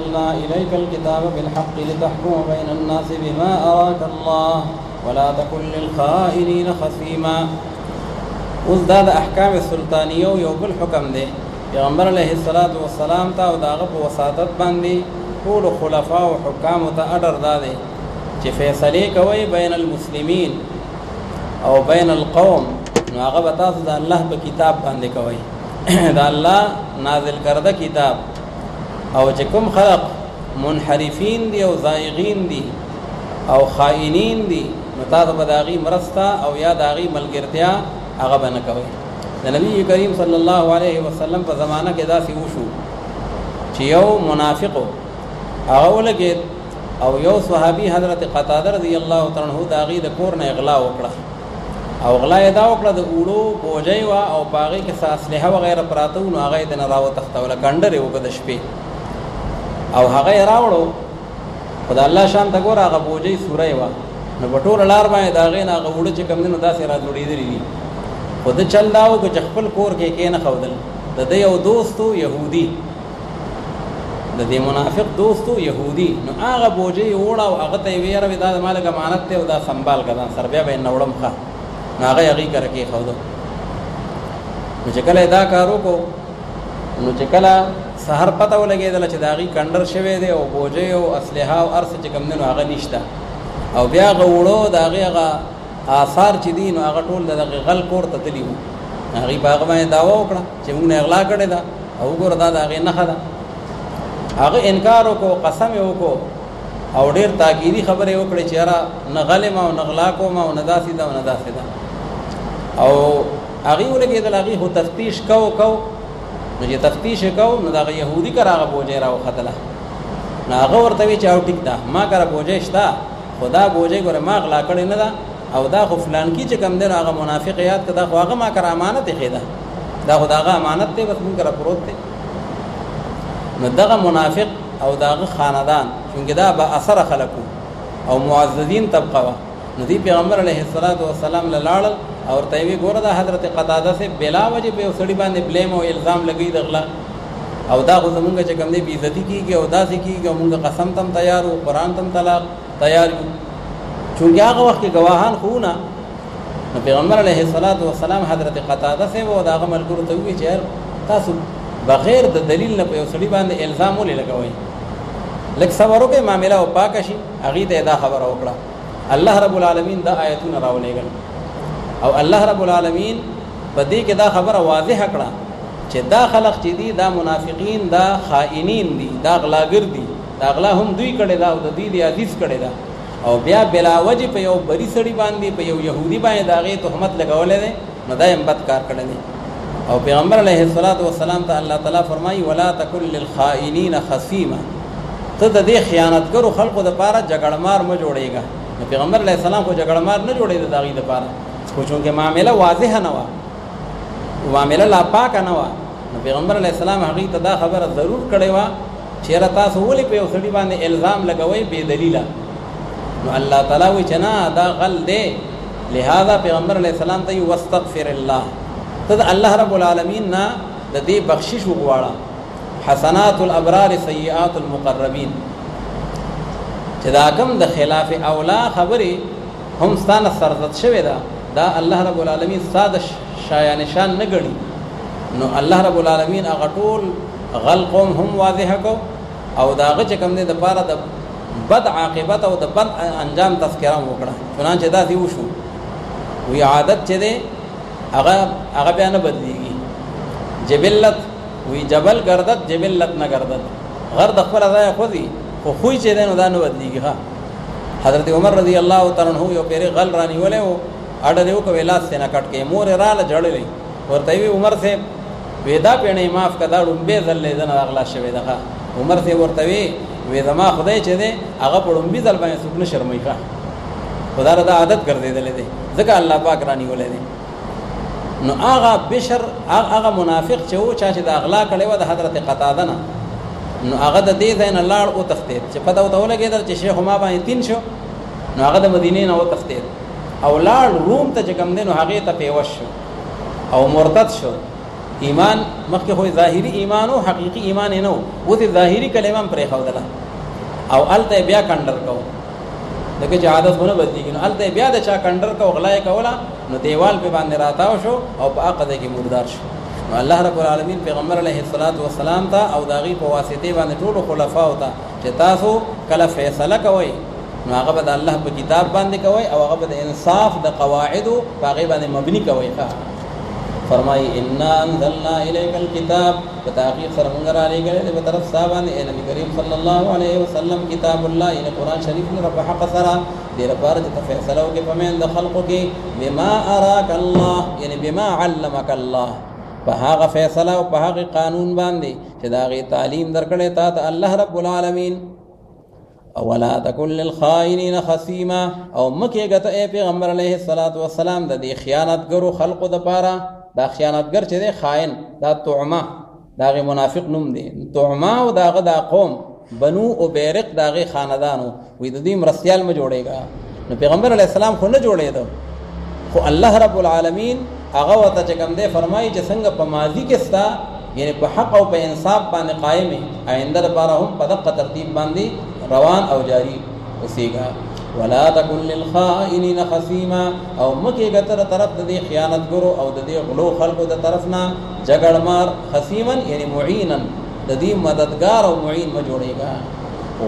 أنزلنا إليك الكتاب بالحق لتحكم بين الناس بما أراك الله ولا تكن للخائنين خصيما. اوس دا د احکام سلطانیو یو بل حکم دی پیغمبر علیه الصلاۃ والسلام ته او داغه په وساطت باندې ټول خلفا او حکام ته اډر داده چې فیصله کوي بین المسلمین او بین القوم، نو هغه به تاسو د الله په کتاب باندې کوي دا الله نازل کرده کتاب، او چې کوم خلق منحرفین دي او زائغین دي او خائنین دي نو تاسو به داغي مرسته او یا داغي ملګرتیا هغه به نه کوي. د نبی کریم صلی الله علیه وسلم په زمانہ کې داسې وشو چې یو منافق هغه ولګید او یو صحابي حضرت قتاده رضی الله تعالی عنہ داغي د کور نه اغلا وکړه، او غلا یې دا وکړه د اوړو بوجي وا او باغې کې اسلحه وغیرہ پراته نو هغه د نراو تختوله کندره وکړه د شپې او هغه راوړو خدای الله شان ته ګور هغه بوجي سورې وا نو بټول لار باندې داغې نه هغه وړو چې کم دینو داسې را جوړېدلې دي. خود چل داو چې خپل کور کې نه خودل د دې یو دوستو يهودي د دې منافق دوستو يهودي نو هغه بوجي وړه او هغه ته ویره ودا د مالک امانت ته او دا سنبال کړه سر بیا به نوړم ښه نو هغه یې کړه کې خودو. نو چې کله دا کارو کو نو چې کله سحر پته ولګېدل چې داغي کندر شوی دی او بوجي او اسلحه او ارث چې کم دینو هغه نشته او بیا غوړو داغه هغه آثار چې دي نو هغه ټول دغه غل کور ته تلی وو. هغه باغ باندې داوا وکړه چې موږ نه اغلا کړی دا او ګور دا هغه نه خدا هغه انکار وکړو قسم وکړو او ډیر تاکیدی خبره وکړي چې را نه غلم او نه غلا کوم او نه داسې دا او نه داسې دا او هغه ولګېدل هغه هو تفتیش کو نو چې تفتیش کو نو دا يهودي کراغه بوجي راو خدله نو هغه ورته وی چې او ټیک دا ما کرا بوجي شتا خدا بوجي ګره ما غلا کړی نه دا او دا خو فلان کی چې کم دین هغه منافق یاد کدا خو هغه ما کر امانت خېدا دا خداغه امانت ته بس مونږ کرا پروت ته نو دغه منافق او داغه خاندان څنګه دا با اثر خلقو او معززین طبقه نو دی پیغمبر علیه الصلاۃ والسلام لاړ او تیوی ګوره دا حضرت قتاده سے بلا وجه په سړي باندې بلیم او الزام لګی دغلا او دا خو زمونږ چې کم دی بی عزتی کیږي او داسې کیږي مونږ قسم تم تیار او قران تم طلاق تیار چونکه هغه وخت کې گواهان خو نه نو پیغمبر علیه الصلاۃ والسلام حضرت قتاده سے و دا عمل ګورو ته وی چې تاسو بغیر د دلیل نه په سړي باندې الزام ولې لګوي لکه صبر وکړه معاملې او پاک شي هغه ته دا خبر وکړه. الله رب العالمین دا آیتونه راولېګل او الله رب العالمین په دې کې دا خبره واضح کړه چې دا خلق چې دي دا منافقین دا خائنین دي دا غلاګر دي دا غلا هم دوی کړي دا او د دې دی حدیث کړي دا او بیا بلا وجه په یو بری سړي باندې په یو يهودي باندې داغه تهمت لګولې ده نو دا هم بد کار کړی او پیغمبر علیه الصلاۃ والسلام ته الله تعالی فرمایي ولا تکل للخائنین خصیما ته د دې خیانتګرو خلقو د پاره جګړمار م جوړېګا نو پیغمبر علیه السلام کو جګړمار نه جوړې د داغي د پاره خو چونکه معاملې واضح نه و معاملې لا پاک نه و نو پیغمبر علیه السلام هغه ته دا خبره ضرور کړې و چې را تاسو ولې په سړي باندې الزام لګوي بے دلیله نو الله تعالی وی چې نه دا غل دی لہذا پیغمبر علیہ السلام ته واستغفر الله ته الله رب العالمین نه د دې بخشش وغواړه حسنات الابرار سیئات المقربین چې دا کوم د خلاف اولا خبره هم ستانه سرزت شوی دا الله رب العالمین ساده شایان نشان نه غړي نو الله رب العالمین هغه ټول غل قوم هم واضح کو او داغه چې کوم دې د پاره د بد عاقبت او د بد انجام تذکرہ وکړه چنانچه دا دی وشو وی عادت چې ده هغه بیان بدلیږي جبلت وی جبل گردت جبلت نه گردت غرد خپل ځای خو دي خو خوې چې ده نو دا نه بدلیږي ها حضرت عمر رضی الله تعالی عنہ یو پیری غل رانی ولې او اډه دیو کو ویلاس نه کټ کې مور رااله جړلې ورته وی عمر سے ودا پېنې معاف کړه ډومبه ځلې دنه اغلا شوی ده عمر سے ورته وی زما خدای چې ده هغه پړمبي ځل باندې سګنه شرمای ښه خدای را عادت ګرځیدلې ده ځکه الله پاک رانی ولې ده نو هغه بشر هغه منافق چې و چې د اغلا کړي و د حضرت قتاده نه نو هغه د دې ځای نه لاړ او تختید چې پته وته ولګېدل چې شیخ ما باندې تین شو نو هغه د مدینې نه و تختید او لاړ روم ته چې کوم دینو هغه ته پیوش شو او مرتد شو ایمان مخکې خو ظاهري ایمان او حقيقي ایمان نه و د ظاهري کلمه پرې خودله او الته بیا کندر کو دغه چې عادتونه بدلیږي نو الته بیا د چا کندر کو غلای کولا نو دیوال په باندې راتاو شو او په عقد کې مردار شو نو الله رب العالمین پیغمبر علیه الصلاۃ والسلام ته او داغي په واسطه باندې ټول خلفا او ته چې تاسو کله فیصله کوئ نو هغه به الله په کتاب باندې کوي او هغه به انصاف د قواعد په هغه باندې مبني کوي فرمای ان انزلنا الیک الكتاب بتحقیق سره موږ را لګل په طرف صاحبان نبی کریم صلی الله علیه وسلم کتاب الله ان قران شریف نه رب حق سره دې لپاره چې فیصله وکړي په من د خلقو کې بما اراك الله یعنی بما علمك الله په هغه فیصله او په هغه قانون باندې چې دا غي تعلیم درکړې ته الله رب العالمین ولا تكن للخائنين خصيما او مکه غته اے پیغمبر علیه الصلاۃ والسلام د دې خیانتګرو خلقو د پاره دا خیانتګر چې دی خائن دا طعمه داغه منافق نوم دی طعمه او داغه دا قوم بنو او بیرق داغه خاندانو وې د دې مرسیال ما جوړېګا نو پیغمبر علیه السلام خو نه جوړېدو خو الله رب العالمین هغه وته چې کوم دی فرمایي چې څنګه په ماضی کې ستا یعنی په حق او په انصاف باندې قائم آینده لپاره هم په دغه ترتیب باندې روان او جاری اوسېګا ولا تكن للخائنين خصيما او مکه غتر طرف د دې خیانتګرو او د دې غلو خلقو د طرفنا جګړمار خصيمن یعنی معینا د دې مددگار او معین ما جوړېګا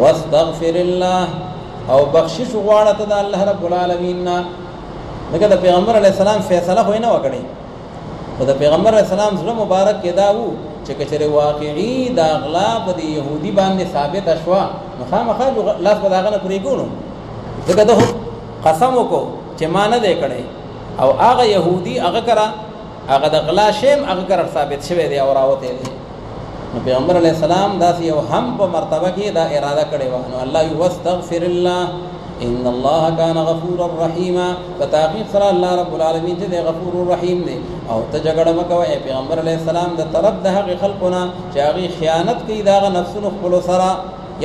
واستغفر الله او بخشش غواړه ته د الله رب العالمین نه دغه د پیغمبر علی السلام فیصله خو نه وکړي خو د پیغمبر علی السلام سره مبارک کې دا وو چې کچره واقعي دا اغلاب د يهودي باندې ثابت اشوا نو خامخا لاس په داغه نه پریګونو دغه د قسم وکړو چې ما نه دی کړی او هغه يهودي هغه کرا هغه د غلا شیم هغه کرا ثابت شوی دی او راوته دی نو پیغمبر علی السلام دا یو هم په مرتبه کې دا اراده کړی و نو الله یستغفر الله ان الله كان غفورا رحيما فتحقیق سره الله رب العالمین چې غفور رحیم دی او ته جګړه مکوې پیغمبر علی السلام د طرف د هغه خلقونه چې هغه خیانت کوي دا نفسونو خپل سره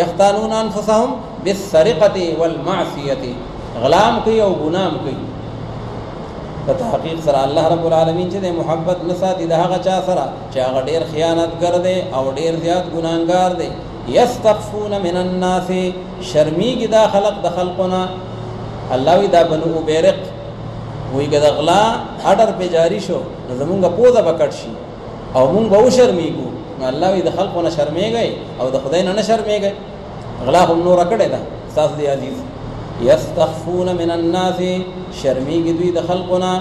یختانون انفسهم بالسرقه والمعصيه غلام کوي او ګنام کوي فتحقیق سره الله رب العالمین چې محبت نساتی د هغه چا سره چې هغه ډیر خیانت ګرځي او ډیر زیات ګناګار دی یستخفون من الناس شرمیږي دا خلق د خلقنا الله وی دا بنو بیرق وی ګد غلا اډر په جاری شو زمونږه پوزه بکټ شي او مونږ به شرمیږو نو الله وی د خلقنا شرمیږي او د خدای نه شرمیږي غلا هم نور کړه دا ساس دی عزیز یستخفون من الناس شرمیږي دوی د خلقنا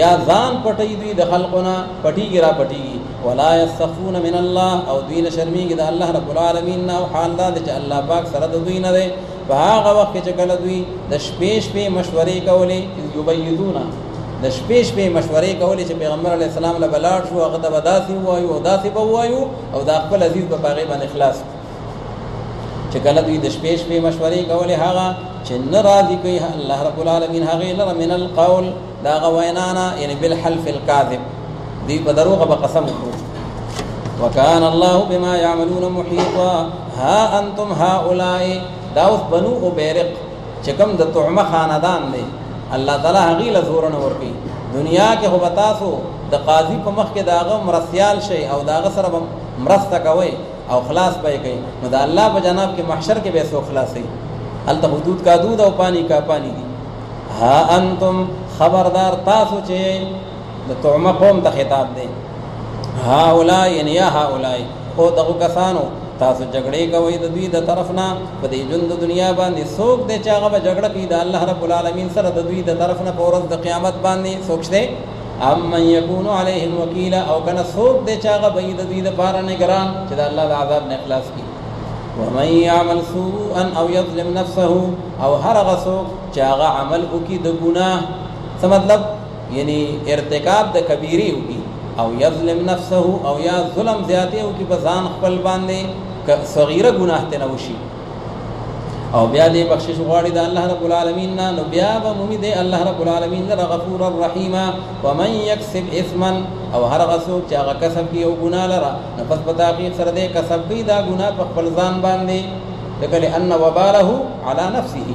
یا ځان پټي دوی د خلقنا پټيږي را پټيږي ولا يستخفون من الله او دوی نه شرمیږي د الله رب العالمین او حال دا چې الله پاک سره د دوی نه دی په هغه وخت چې کله دوی د شپې مشورې کولې یبیدون د شپې مشورې کولې چې پیغمبر علی السلام له بلاړ شو هغه ته بداسي وایو او داسي به وایو او د خپل عزیز په باغې باندې اخلاص چې کله دوی د شپې مشورې کولې هغه چې ناراضي کوي الله رب العالمین هغه لره من القول دا غوینانا یعنی بالحلف الكاذب دی په دروغه به قسم وکړو وکان الله بما يعملون محيطا ها انتم هؤلاء داوس بنو او بیرق چې کوم د طعمه خاندان دی الله تعالی هغه له زور نه ورکی دنیا کې هو بتاسو د قاضي په مخ کې داغه مرسیال شي او داغه سره مرسته کوي او خلاص پي کوي نو د الله په جناب کې محشر کې به سو خلاصي الته حدود کا دود او پانی کا پانی دي ها انتم خبردار تاسو چې د طعمه قوم ته خطاب دی هؤلاء یعنی یا هؤلاء او دغه کسانو تاسو جګړې کوي د دوی د طرفنا په دې ژوند دنیا باندې څوک دې چې هغه جګړه کوي د الله رب العالمین سره د دوی د طرفنا په ورځ د قیامت باندې سوچته من يكون عليهم وكيلا او کنه څوک دې چې هغه به د دوی د بار نه ګران چې د الله د عذاب نه اخلاص کوي ومن يعمل سوءا او يظلم نفسه او هرغه څوک چې هغه عمل وکي د ګناه څه مطلب یعنی ارتکاب د کبیره وکي او یظلم نفسه او یا ظلم زیاته وکي په ځان خپل باندې صغیره گناه ته نوشي او بیا دې بخشش غواړي د الله رب العالمین نه نو بیا به مومي دې الله رب العالمین نه غفور الرحیم ومن يكسب اثما او هر غسو چې هغه کسب کی او ګناه لره نو پس په تحقیق سره دې کسب کی دا ګناه په خپل ځان باندې لکه ان وباله على نفسه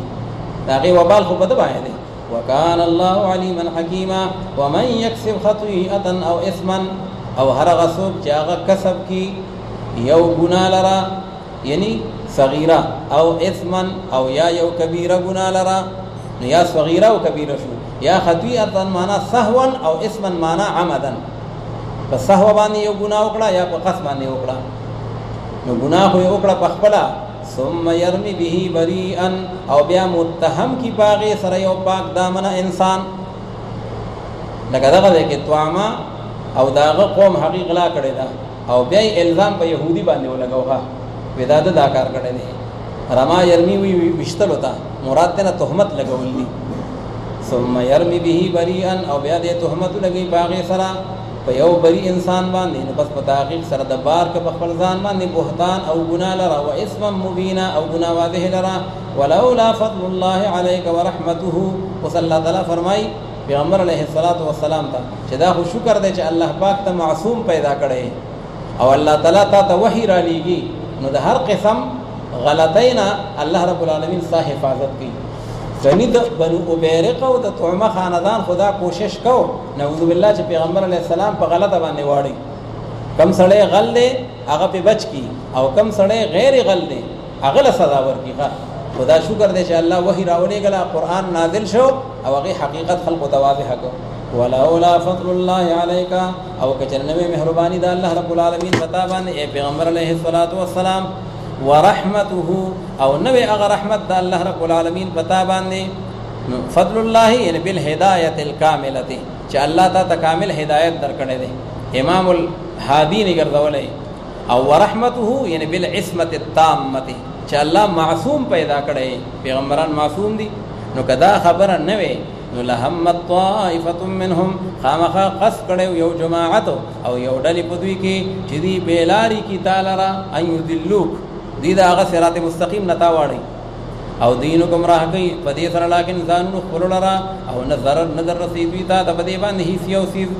دا غي وبال خو بده باندې وكان الله عليما حكيما ومن يكسب خطيئه او اثما او هر غصوب چې هغه کسب کی یو ګناه لرا یعنی صغیره او اثما او یا یو کبیره ګناه لرا، یا صغیره او کبیره شو، یا خطیئه معنا سهوا او اثما معنا عمدا. په سهو باندې یو ګناه وکړه یا په قصد باندې وکړه، نو ګناه خو یې وکړه په خپله، ثم يرمي به بريئا او بیا متهم کی باغی سره یو پاک دامنه انسان. لکه دغه دی کې طعامه او داغه قوم حقیق لا کړی دا او بیا الزام په يهودي باندې ولګوها ودا دا کار کړی دی. رما يرمي وی وشتل ہوتا مراد ته تهمت لګول دي. ثم يرمي به بريئا او بیا دې تهمت لګي باغی سره په یو بری انسان باندې، نو بس په تحقیق سره د بار کې په خپل ځان باندې بهتان او ګناه لرا و اسم مبینا او ګناه واضح لرا. ولولا فضل الله عليك ورحمته، وصلی الله تعالی فرمای پیغمبر علیه الصلاۃ والسلام ته چې دا خو شکر دی چې الله پاک ته معصوم پیدا کړي او الله تعالی ته وحی را لېږي، نو د هر قسم غلطینا الله رب العالمین ستا حفاظت کوي. کنی د بنو ابیرق او د طعمه خاندان خدا کوشش کو نعوذ بالله چې پیغمبر علیه السلام په غلطه باندې واړي. کم سړی غل دی هغه په بچ کی او کم سړی غیر غل دی هغه له سزا ورکړي. خدا شکر دی چې الله وحی راولېږله، قرآن نازل شو او هغې حقیقت خلقو ته واضح کړو. ولولا فضل الله عليك او کچر نوې مهرباني د الله رب العالمین پتا باندې اے پیغمبر علیه الصلاۃ والسلام، ورحمته او نوې هغه رحمت د الله رب العالمین پتا باندې. فضل الله یعنی بالهدایت الکامله، چې الله ته کامل هدایت درکړي دی، امام الهادی نه ګرځولې. او ورحمته یعنی بالعصمت التامه، چې الله معصوم پیدا کړي، پیغمبران معصوم دي. نو کدا خبره نه وي نو لهمت طائفه منهم، خامخا قص کړي یو جماعت او یو ډلې په دوی کې چې دی بیلاری کی تعالی را ان یذلوک، دی دا هغه صراط مستقیم نتا واړي او دینو گمراه کوي په دې سره، لکن ځانونو خپل لرا او نظر رسیدوی تا د دې باندې هیڅ یو سیز.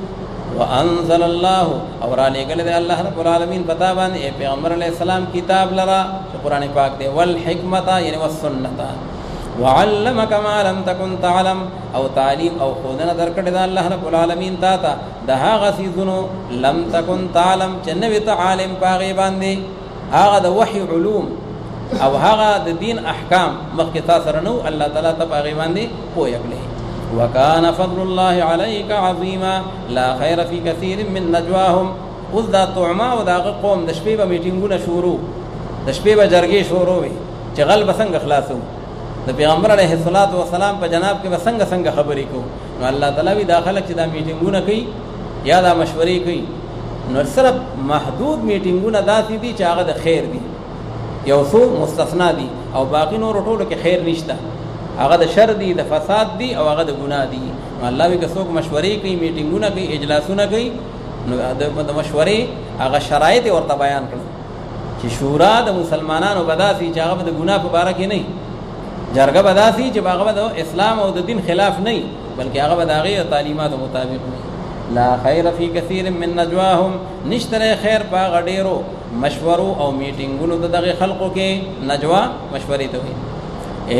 وانزل الله اور علی گله د الله رب العالمین پتا باندې پیغمبر علیہ السلام کتاب لرا قرآن پاک دی، والحکمت یعنی والسنت، وعلمك ما لم تكن تعلم او تعلیم او خودنه درکړه د الله رب العالمین تا ته د هغه سيزونو لم تكن تعلم چې نوې ته عالم پاغي باندې هغه د وحي علوم او هغه د دین احکام مخکې تاسو رنو الله تعالی ته پاغي باندې پوهه کړې. وكان فضل الله عليك عظيما لا خير في كثير من نجواهم. اوس دا طعما او دا قوم د شپې به میټینګونه شروع، د شپې به جرګې شروع وي چې غل بسنګ خلاصو د پیغمبر علیه الصلاۃ والسلام په جناب کې بسنګ خبرې کو. نو الله تعالی وی داخله چې دا میټینګونه کوي یا دا مشورې کوي، نو صرف محدود میټینګونه داسې دي چې هغه د خیر دي، یو څو مستثنا دي او باقی نور ټولو کې خیر نشته، هغه د شر دي، د فساد دي او هغه د ګناه دي. نو الله وی که څوک مشورې کوي، میټینګونه کوي، اجلاسونه کوي، نو د مشورې هغه شرایط ورته بیان کړي چې شورا د مسلمانانو بداسي چې هغه د ګناه په باره کې نه، جرګه بداسي چې هغه د اسلام او د دین خلاف نه، بلکې هغه د هغې تعلیماتو مطابق نه. لا خیر فی کثیر من نجواهم، نشتره خیر په هغه ډېرو مشورو او میټینګونو د دغه خلقو کې، نجوا مشورې ته وایي.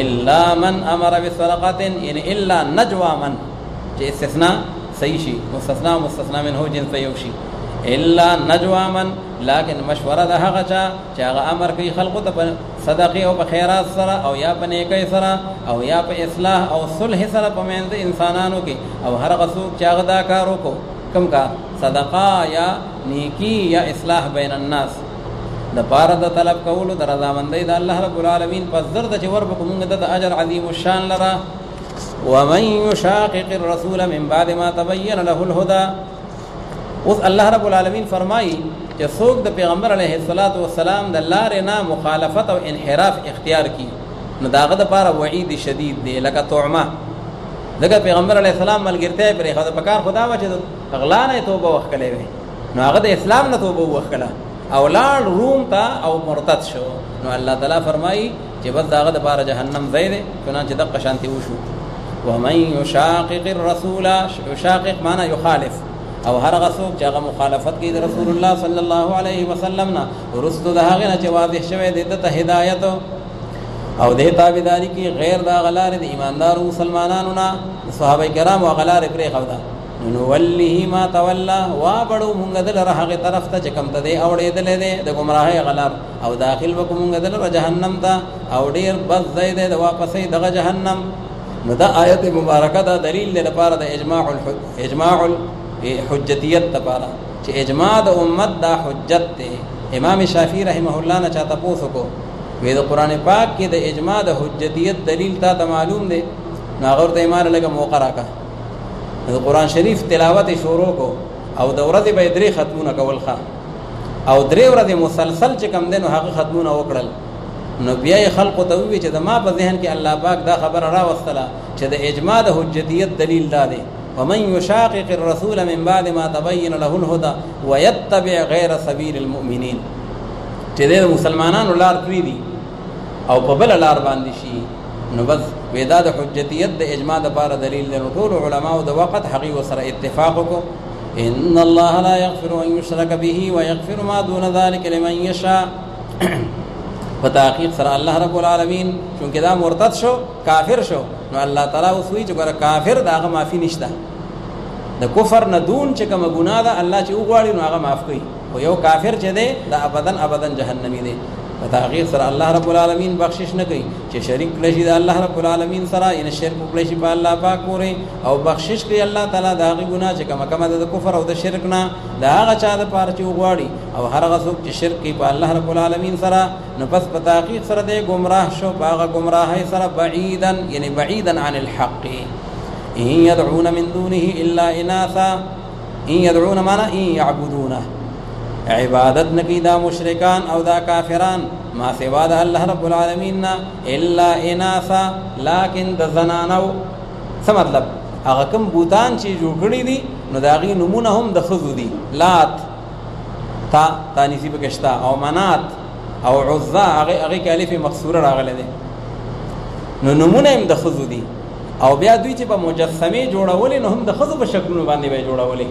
الا من امر بسرقه، یعنی الا نجوا من چې استثناء صحیح شي، مستثنا منه جنس یو شي. الا نجوا من، لیکن مشوره د هغه چا چې هغه امر کوي خلقو ته په صدقې او په خیرات سره او یا په نیکۍ سره او یا په اصلاح او صلح سره په منځ انسانانو کې، او هر هغه څوک چې هغه دا کار وکړو، کوم کار، صدقه یا نیکی یا اصلاح بین الناس، د پاره د طلب کولو د رضامندۍ د الله رب العالمین پس زر د چې وربکو مونږ د اجر عظیم الشان لره. ومن يشاقق الرسول من بعد ما تبين له الهدى. اوس الله رب العالمین فرمایي چې څوک د پیغمبر علیه الصلاۃ والسلام د لارې نه مخالفت او انحراف اختیار کی، نو داغه د پاره وعید شدید دی. لکه طعمه، دغه پیغمبر علیه السلام ملګرتیا پرې خو د پکار خدا و چې اغلا نه توبه وکړي وي، نو هغه د اسلام نه توبه وکړه او لاړ روم ته او مرتد شو. نو الله تعالی فرمایي چې بس داغه د پاره جهنم ځای دی، چنانچه دغه شانتي وشو. ومن يشاقق الرسول، يشاقق معنا يخالف، او هر هغه څوک چې هغه مخالفت کوي د رسول الله صلی الله علیه وسلم نه، وروسته د هغې نه چې واضح شوی دی ته هدایت او د تابعداري کې غیر د هغه لارې د ایماندارو مسلمانانو نه، صحابه کرامو هغه لارې پرېښوده، نوليه ما تولى وابړو مونږ دل هغه طرف ته چې کوم ته دی اوړېدلې دی د ګمراهۍ غلار او داخل وکړو مونږ دل جهنم ته او ډیر بس ځای دی د واپسې دغه جهنم. نو دا آیت مبارکه دا دلیل دی لپاره د اجماع الحجتیت لپاره چې اجماع د امت دا حجت دی. امام شافعی رحمه الله نه چاته پوښتنه کو وې د قران پاک کې د اجماع د حجتیت دلیل ته معلوم دی. نو هغه ته ایمان لګه موقع راکا د قران شریف تلاوت شروع کو او د ورځې به درې ختمونه کول ښه او درې ورځې مسلسل چې کم دنو هغه ختمونه وکړل. نو بیا خلق ته وی چې د ما په ذهن کې الله پاک دا خبر را وستله چې د اجماع د حجتیت دلیل دا دی ومن يشاقق الرسول من بعد ما تبين له الهدى ويتبع غير سبيل المؤمنين چې د مسلمانانو لار پری دي او په بل لار باندې شي. نو بس ودا د حجتیت د اجماع د بار دلیل له ټول علماء د وخت حقي وسره اتفاق کو ان الله لا يغفر ان يشرك به ويغفر ما دون ذلك لمن يشاء. فتحقیق سره الله رب العالمین چونکه دا مرتد شو کافر شو نو الله تعالی وسوي چې ګره کافر داغه معافي نشته د کفر نه دون چې کوم ګناه ده الله چې وغواړي نو هغه معاف کوي او یو کافر چې دی دا ابدن جهنمی دی. فتحقیق سره الله رب العالمین بخشش نه کوي چې شریک لشي د الله رب العالمین سره ان شرک لشي په الله پاک پورې او بخشش کوي الله تعالی داغه ګناه چې کوم د کفر او د شرک نه دا هغه چا د پاره چې وغواړي او هر هغه څوک چې شرک کوي په الله رب العالمین سره نو پس په تحقیق سره د گمراه شو هغه گمراهی سره بعیدا عن الحق. ان يدعون من دونه الا اناثا ان يدعون معنا ان يعبدونه عبادت نکی دا مشرکان او دا کافران ما سوا دا الله رب العالمین الا اناثا لیکن د زنانو څه مطلب هغه کوم بوتان چې جوړ کړی دي نو دا غي نمونه هم د خزو دي لات تا نسی بکشتا او منات او عزا هغه کې الف مکسوره راغله دي نو نمونه هم د خزو دي او بیا دوی چې په مجسمه جوړولې نو هم د خزو په شکلونو باندې به جوړولې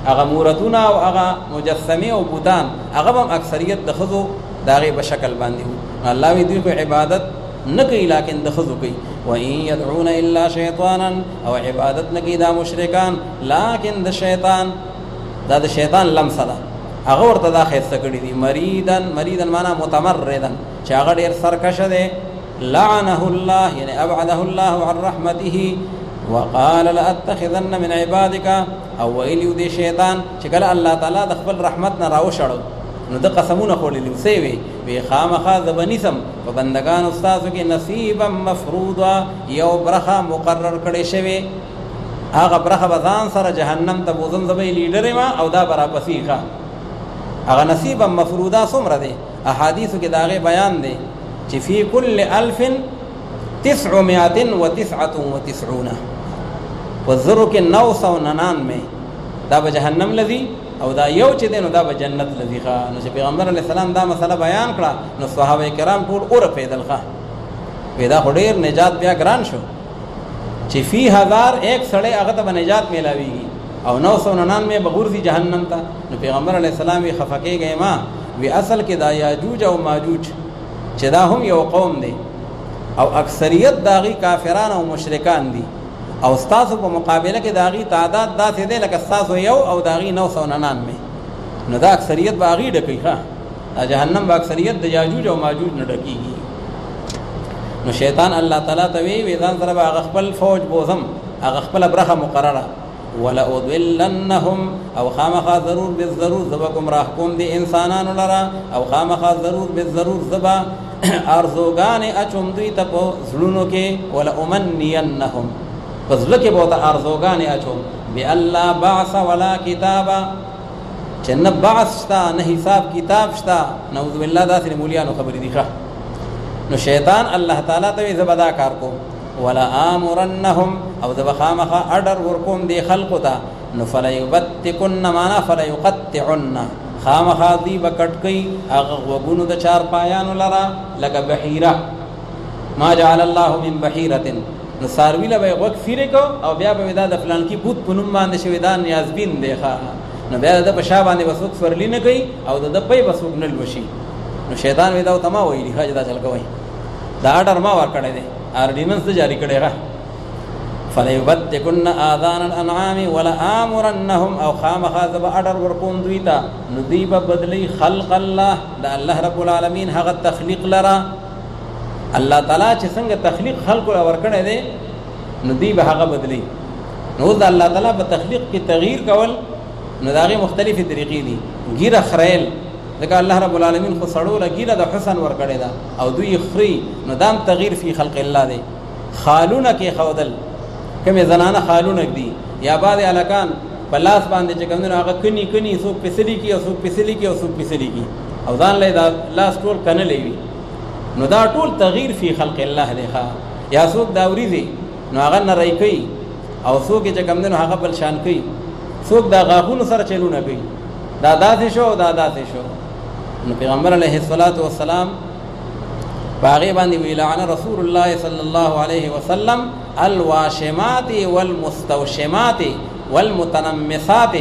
هغه مورتونه او هغه مجسمه او بوتان هغه هم اکثریت د خزو داغه په شکل باندې وو. الله وی دوی په عبادت نه کوي لیکن د خزو کوي. و ان يدعون الا شیطانا او عبادت نه کوي دا مشرکان لیکن د شیطان دا د شیطان لمسه ده هغه ورته دا خیسته کړی دي مریدن معنا متمردن چې هغه ډیر سرکشه ده. لعنه الله یعنی ابعده الله عن رحمته وقال لاتخذن من عبادك او ویلیو دی شیطان چې کله الله تعالی د خپل رحمت نه راوشړو نو د قسمونه خورلې وسې وی خامخا زبنیسم په بندگان استادو کې نصیبا مفروضا یو برخه مقرر کړي شوی هغه برخه بزان سره جهنم ته بوزم زبې لیډر ما او دا برابر فیخه هغه نصیبا مفروضا څومره دی احادیثو کې داغه بیان دی چې فی کل 1999 وزرو کې 999 دا به جهنم لذي او دا یو چې دینو دا به جنت لذي ښا. نو چې پیغمبر علی السلام دا مسله بیان کړه نو صحابه کرام ټول اور پیدل ښا پیدا هډیر نجات بیا ګران شو چې فی 1001 سړی هغه ته نجات میلاویږي او 999 بغورځي جهنم ته. نو پیغمبر علی السلام وی خفقېږي ما وی اصل کې دا یاجوج او ماجوج چې دا هم یو قوم دی او اکثریت داغي کافران او مشرکان دي او استاسو په مقابله کې داغي تعداد داسې دی لکه استاسو یو او داغي 999 نو دا اکثریت باغی ډکی ښا دا جهنم با اکثریت د یاجوج او ماجوج نه ډکیږي. نو شیطان الله تعالی ته وی ځان سره هغه خپل فوج بوزم هغه خپل برخه مقرره ولا اضلنهم او خامخا ضرور بالضرور زبا گمراه کوم دي انسانانو لرا او خامخا ضرور بالضرور زبا ارزوګان اچوم دوی ته په زړونو کې ولا امنينهم فزله کې بہت ارزوګان اچوم بي الله بعث ولا کتابا چې نه بعث شتا نه حساب کتاب شتا نعوذ بالله داسې مولیانو خبرې دي ښه. نو شیطان الله تعالی ته زبدا کار کو ولا امرنهم او ذ بخامخه اډر ورکوم دي خلقو ته نو فلا يبتكن معنا فلا يقطعن خامخه دی بکټکی هغه وګونو د چار پایانو لرا لکه بحیره ما جعل الله من بحیره نو ساروی له وګ فیره کو او بیا به د فلان کی بوت پونم باندې شوی دا نیازبین دی ښا نو بیا د په شابه باندې وسوک فرلی نه کوي او د پي وسوک نه لوشي. نو شیطان ودا تما ویلی ښا دا چل کوي دا اډر ما ور کړی دی اورډیننس جاری کړی را فلیبتکن آذان الانعام ولآمرنهم او خامخا زب اډر ورکوم دوی ته نو دوی به بدلی خلق الله د الله رب العالمین هغه تخلیق لرا الله تعالی چې څنګه تخلیق خلق ورکړی دی نو دوی به هغه بدلی نو د الله تعالی په تخلیق کې تغییر کول نو داغه مختلفې طریقې دي ګیره خریل ځکه الله رب العالمین خو سړو لګیره د حسن ورکړی دا او دوی خري نو دام تغییر فی خلق الله دی خالونه کې خودل کمه زنانه خالونه دي یا بعد الکان پلاس باندې چې کومنه هغه کني کني سو پسلی کی او سو پسلی کی او سو پسلی کی او ځان له دا لاس ټول کنه لوي نو دا ټول تغییر فی خلق الله دی ښا یا سو داوري دي نو هغه نه راي کوي او سو کې چې کومنه هغه بل شان کوي سو دا غاغونو سره چلونه کوي دا داسې شو دا داسې شو نو پیغمبر علیه الصلاۃ والسلام باغی باندې ویلعن رسول الله صلی الله علیه وسلم الواشمات والمستوشمات والمتنمسات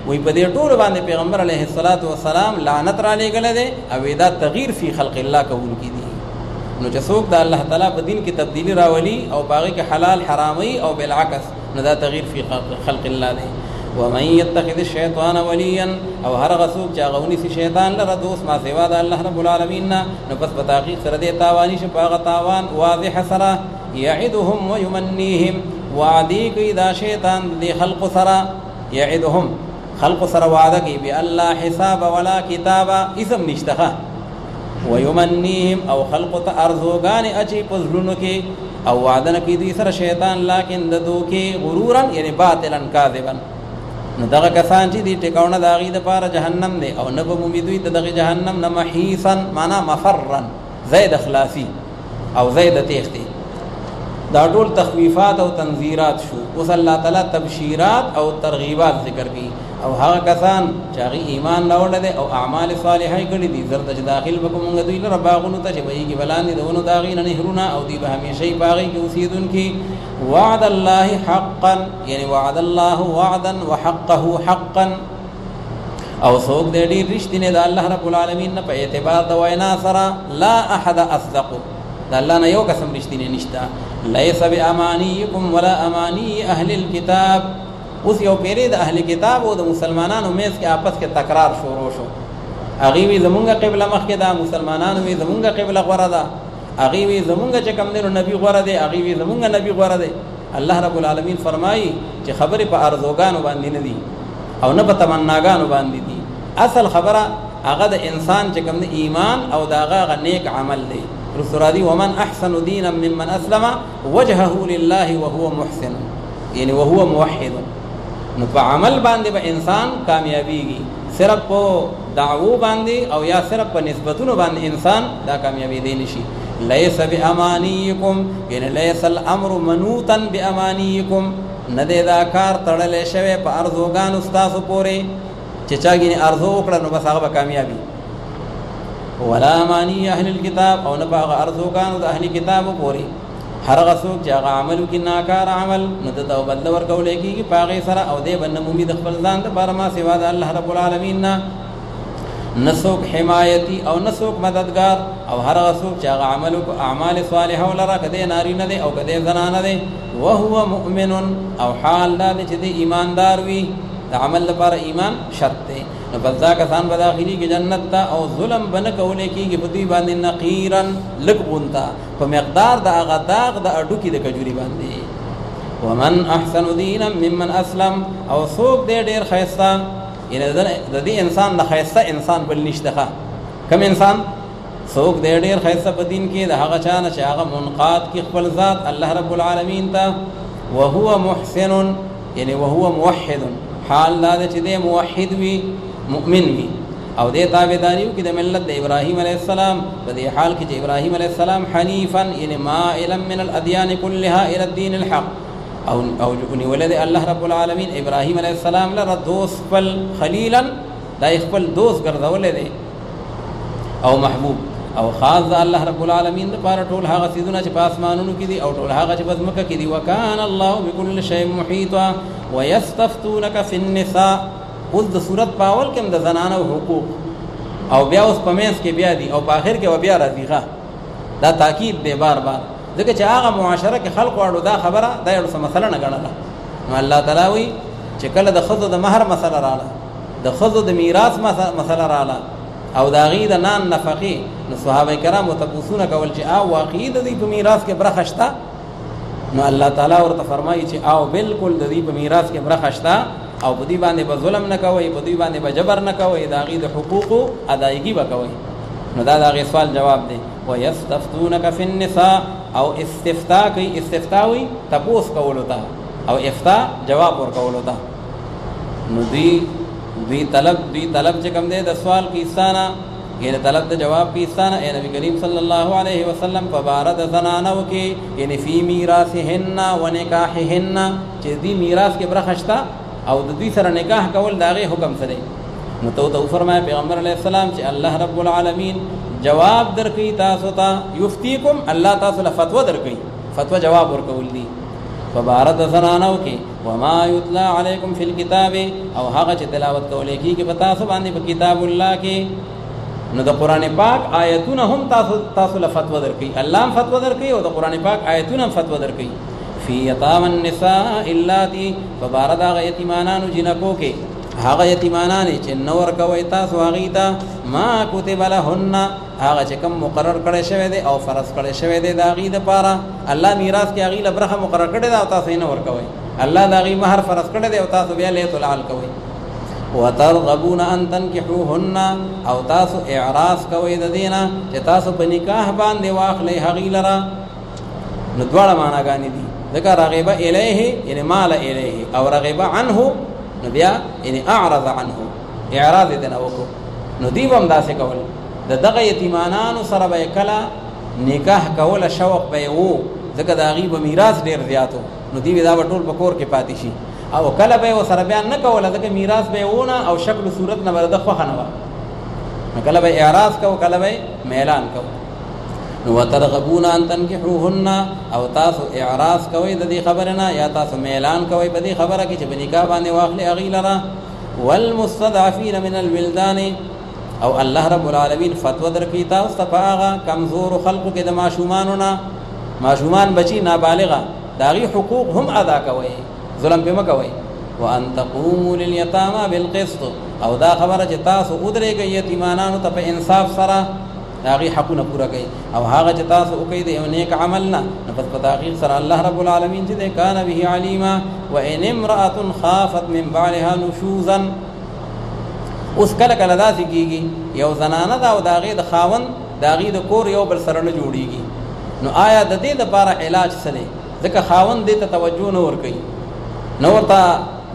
وی په دې ټول باندې پیغمبر علیه الصلاۃ والسلام لعنت را لګل دي او دا تغییر فی خلق الله کوون کی دي نو چې څوک د الله تعالی په دین کې تبدیلی راولي او باغی کې حلال حرامي او بالعکس نو دا تغییر فی خلق الله دی ومن يتخذ الشيطان وليا او هر غسوک چې غونی سي شیطان لره دوست ما سوا د الله رب العالمین نو پس په تحقیق سره د تاوانی شپاغه تاوان واضح سره يعدهم ويمنيهم وعدي کی دا شیطان د خلق سره يعدهم خلق سره وعده کی بي الله حساب ولا کتاب اسم نشته ويمنيهم او خلق ته ارزوګان اچي پزړونو کې او وعده کی دي سره شیطان لکن د دوکي غرورا یعنی باطلا کاذبا نو دغه کسان چې دي ټکاونه د غي د پاره جهنم دی او نه به امیدوي ته دغه جهنم نه محیصن معنا مفرا زید اخلاصي او زید تختی دا ټول تخویفات او تنذیرات شو اوس الله تعالی تبشیرات او ترغیبات ذکر کی او هغه کسان چې هغه ایمان راوړل دي او اعمال صالحه کړي دي زرد چې داخل وکوم دوی لره باغونو ته چې وایي کې بلان دي دونو داغین نهرونه او دی به همیشه باغی کې اوسیدونکي وعد الله حقا یعنی وعد الله وعدا وحقه حقا او څوک دې ډیر رښتینه د الله رب العالمین په اعتبار د وینا سره لا احد اصدق د الله نه یو قسم رښتینه نشته ليس بامانيكم ولا اماني اهل الكتاب اوس یو پیری د اهل کتاب او د مسلمانانو میس کې آپس کې تکرار شروع شو اغي وی زمونږه قبله مخکې دا مسلمانانو وی زمونږه قبله غوړه ده اغي وی زمونږه چې کوم دینو نبی غوړه ده اغي وی زمونږه نبی غوړه ده الله رب العالمین فرمایي چې خبره په ارزوګانو باندې نه دي او نه په تمناګانو باندې دي اصل خبره هغه د انسان چې کوم ایمان او داغه نیک عمل دی رسول الله ومن احسن دینا ممن اسلم وجهه لله وهو محسن یعنی وهو موحد نو په عمل باندې به انسان کامیابیږي صرف په دعوو باندې او یا صرف په نسبتونو باندې انسان دا کامیابی دی نشي ليس بامانيكم یعنی ليس الامر منوطا بامانيكم نه دا کار تړلې شوی په ارزوګان استاد پورې چې چاګینه ارزو وکړه نو بس هغه کامیابی ولا اماني اهل الكتاب او نه هغه ارزوګان د اهل کتاب پورې هر غسوک چې هغه عمل کې ناکار عمل نو د توبه ورکول کېږي پاغه سره او دې بنه امید خپل ځان ته بارما سوا د الله رب العالمین نسوک حمایتي او نسوک مددگار او هر غسوک چې هغه عمل او اعمال صالحه ولرا کده ناری نه دي او کده زنانه دي وهو مؤمن او حال دا چې دې ایماندار وي د عمل لپاره ایمان شرط دی نو بل ځکه کسان به داخلي کې جنت ته او ظلم بنه کولې کېږي په دوی باندې نقیرن لګونتا په مقدار د هغه داغ د اډو کې د کجوري باندې ومن احسن دینا ممن اسلم او څوک دې ډېر خیستا ان د دې انسان د خیستا انسان بل نشته کوم انسان څوک دې ډېر خیستا په دین کې د هغه چانه چې هغه منقاد کې خپل ذات الله رب العالمین ته وهو محسن یعنی وهو موحد حال دا چې دې موحد وي مؤمن وي او دې تابعداریو کې د ملت د ابراهیم علیه السلام په دې حال کې چې ابراهیم علیه السلام حنیفا یعنی مائلا من الادیان كلها الى الدين الحق او ولد الله رب العالمین ابراهیم علیه السلام لره دوست خپل خلیلا دا خپل دوست ګرځول دي او محبوب او خاص الله رب العالمین لپاره ټول هغه سيزونه چې په اسمانونو کې دي او ټول هغه چې په ځمکه کې دي وکانه الله بكل شيء محيطا ويستفتونك في النساء اوس د صورت پاول کې د زنانو حقوق او بیا اوس پمینس کې بیا دي او په اخر کې بیا راځي دا تاکید دی بار بار ځکه چې هغه معاشره کې خلق واړو دا خبره دا یو څه مسله نه ګڼله. نو الله تعالی وی چې کله د ښځو د مهر مسله رااله، د ښځو د میراث مسله رااله او د هغې د نان نفقې، نو صحابه کرامو تپوسونه کول چې او واقعي د دوی په میراث کې برخه شته؟ نو الله تعالی ورته فرمایي چې او بالکل د دوی په میراث کې برخه شته او په دوی باندې به ظلم نه کوئ، په دوی باندې به جبر نه کوئ، د هغې د حقوقو ادایګي به کوئ. نو دا د هغې سوال جواب دی. ویستفتونک فی النساء او استفتا کوي، استفتا وي تپوس کولو ته، او افتا جواب ورکولو ته. نو دوی طلب چې کوم دی د سوال کې استانه یعنی طلب د جواب کې استانه اے نبی کریم صلی الله علیه وسلم په باره د زنانو کې یعنی فی میراثهن و نکاحهن چې دوی میراث کې برخه شته او د دوی سره نکاح کول د هغې حکم څه دی؟ نو ته وفرمایه پیغمبر علیه السلام چې الله رب العالمین جواب درکوي تاسو ته، یفتیکم الله تاسو له فتوا درکوي، فتوا جواب ورکول دي په باره د زنانو کې. وما یتلا علیکم فی الکتاب او هغه چې تلاوت کولی کېږي په تاسو باندې په کتاب الله کې. نو د قرآن پاک آیتونه هم تاسو له فتوا درکوي، الله هم فتوا درکوي او د قرآن پاک آیتونه هم فتوا درکوي. فی یتام النساء الاتی په باره د هغه یتیمانانو جنکو کې، هغه یتیمانانې چې نه ورکوئ تاسو هغې ته ما کتب لهن هغه چې کوم مقرر کړی شوی دی او فرض کړی شوی دی د هغې دپاره. الله میراث کې هغې له برخه مقرر کړې ده او تاسو یې نه ورکوئ. الله د هغې مهر فرض کړی دی او تاسو بیا لیت العال کوئ. وترغبون ان تنکحوهن او تاسو اعراض کوئ د دې نه چې تاسو په نکاح باندې واخلئ هغې لره. نو دواړه معناګانې دي، ځکه رغبه الیه یعنې مال الیه او رغبه عنه نو بیا یعنی اعرض عنه اعراض یې نه وکړو. نو دوی به هم داسې کول، د دغه یتیمانانو سره به یې کله نکاح کوله شوق به یې و، ځکه د هغې به میراث ډېر زیات و، نو دوی دا به ټول په کور کې پاتې شي. او کله به یې ورسره بیا نه کوله ځکه میراث به یې ونه او شکل و صورت نه به د خوښه نه وه، نو کله به یې اعراض کو کله به یې میلان کو. نو وترغبون ان تنکحوهن او تاسو اعراض کوئ د دې خبرې نه یا تاسو میلان کوئ په دې خبره کې چې په نکاح باندې واخلئ هغې لره. والمستضعفین من الولدان او الله رب العالمین فتوا درکوي تاسو ته په هغه کمزورو خلقو کې د ماشومانو نه، ماشومان بچي نابالغه د هغې حقوق هم ادا کوئ، ظلم پې مه کوئ. وان تقوموا للیتاما بالقسط او دا خبره چې تاسو ودرېږئ یتیمانانو ته په انصاف سره د هغې حقونه پوره کوي. او هغه چې تاسو وکئ د یو نیک عمل نه نو پس په تحقیق سره الله رب العالمین چې دی کان به علیما. وان امرأة خافت من بعلها نشوزا اوس کله کله داسې کېږي یو زنانه ده او د هغې د خاوند د هغې د کور یو بل سره نه جوړېږي، نو آیا د دې دپاره علاج څه دی؟ ځکه خاوند دې ته توجه نه ورکوي، نه ورته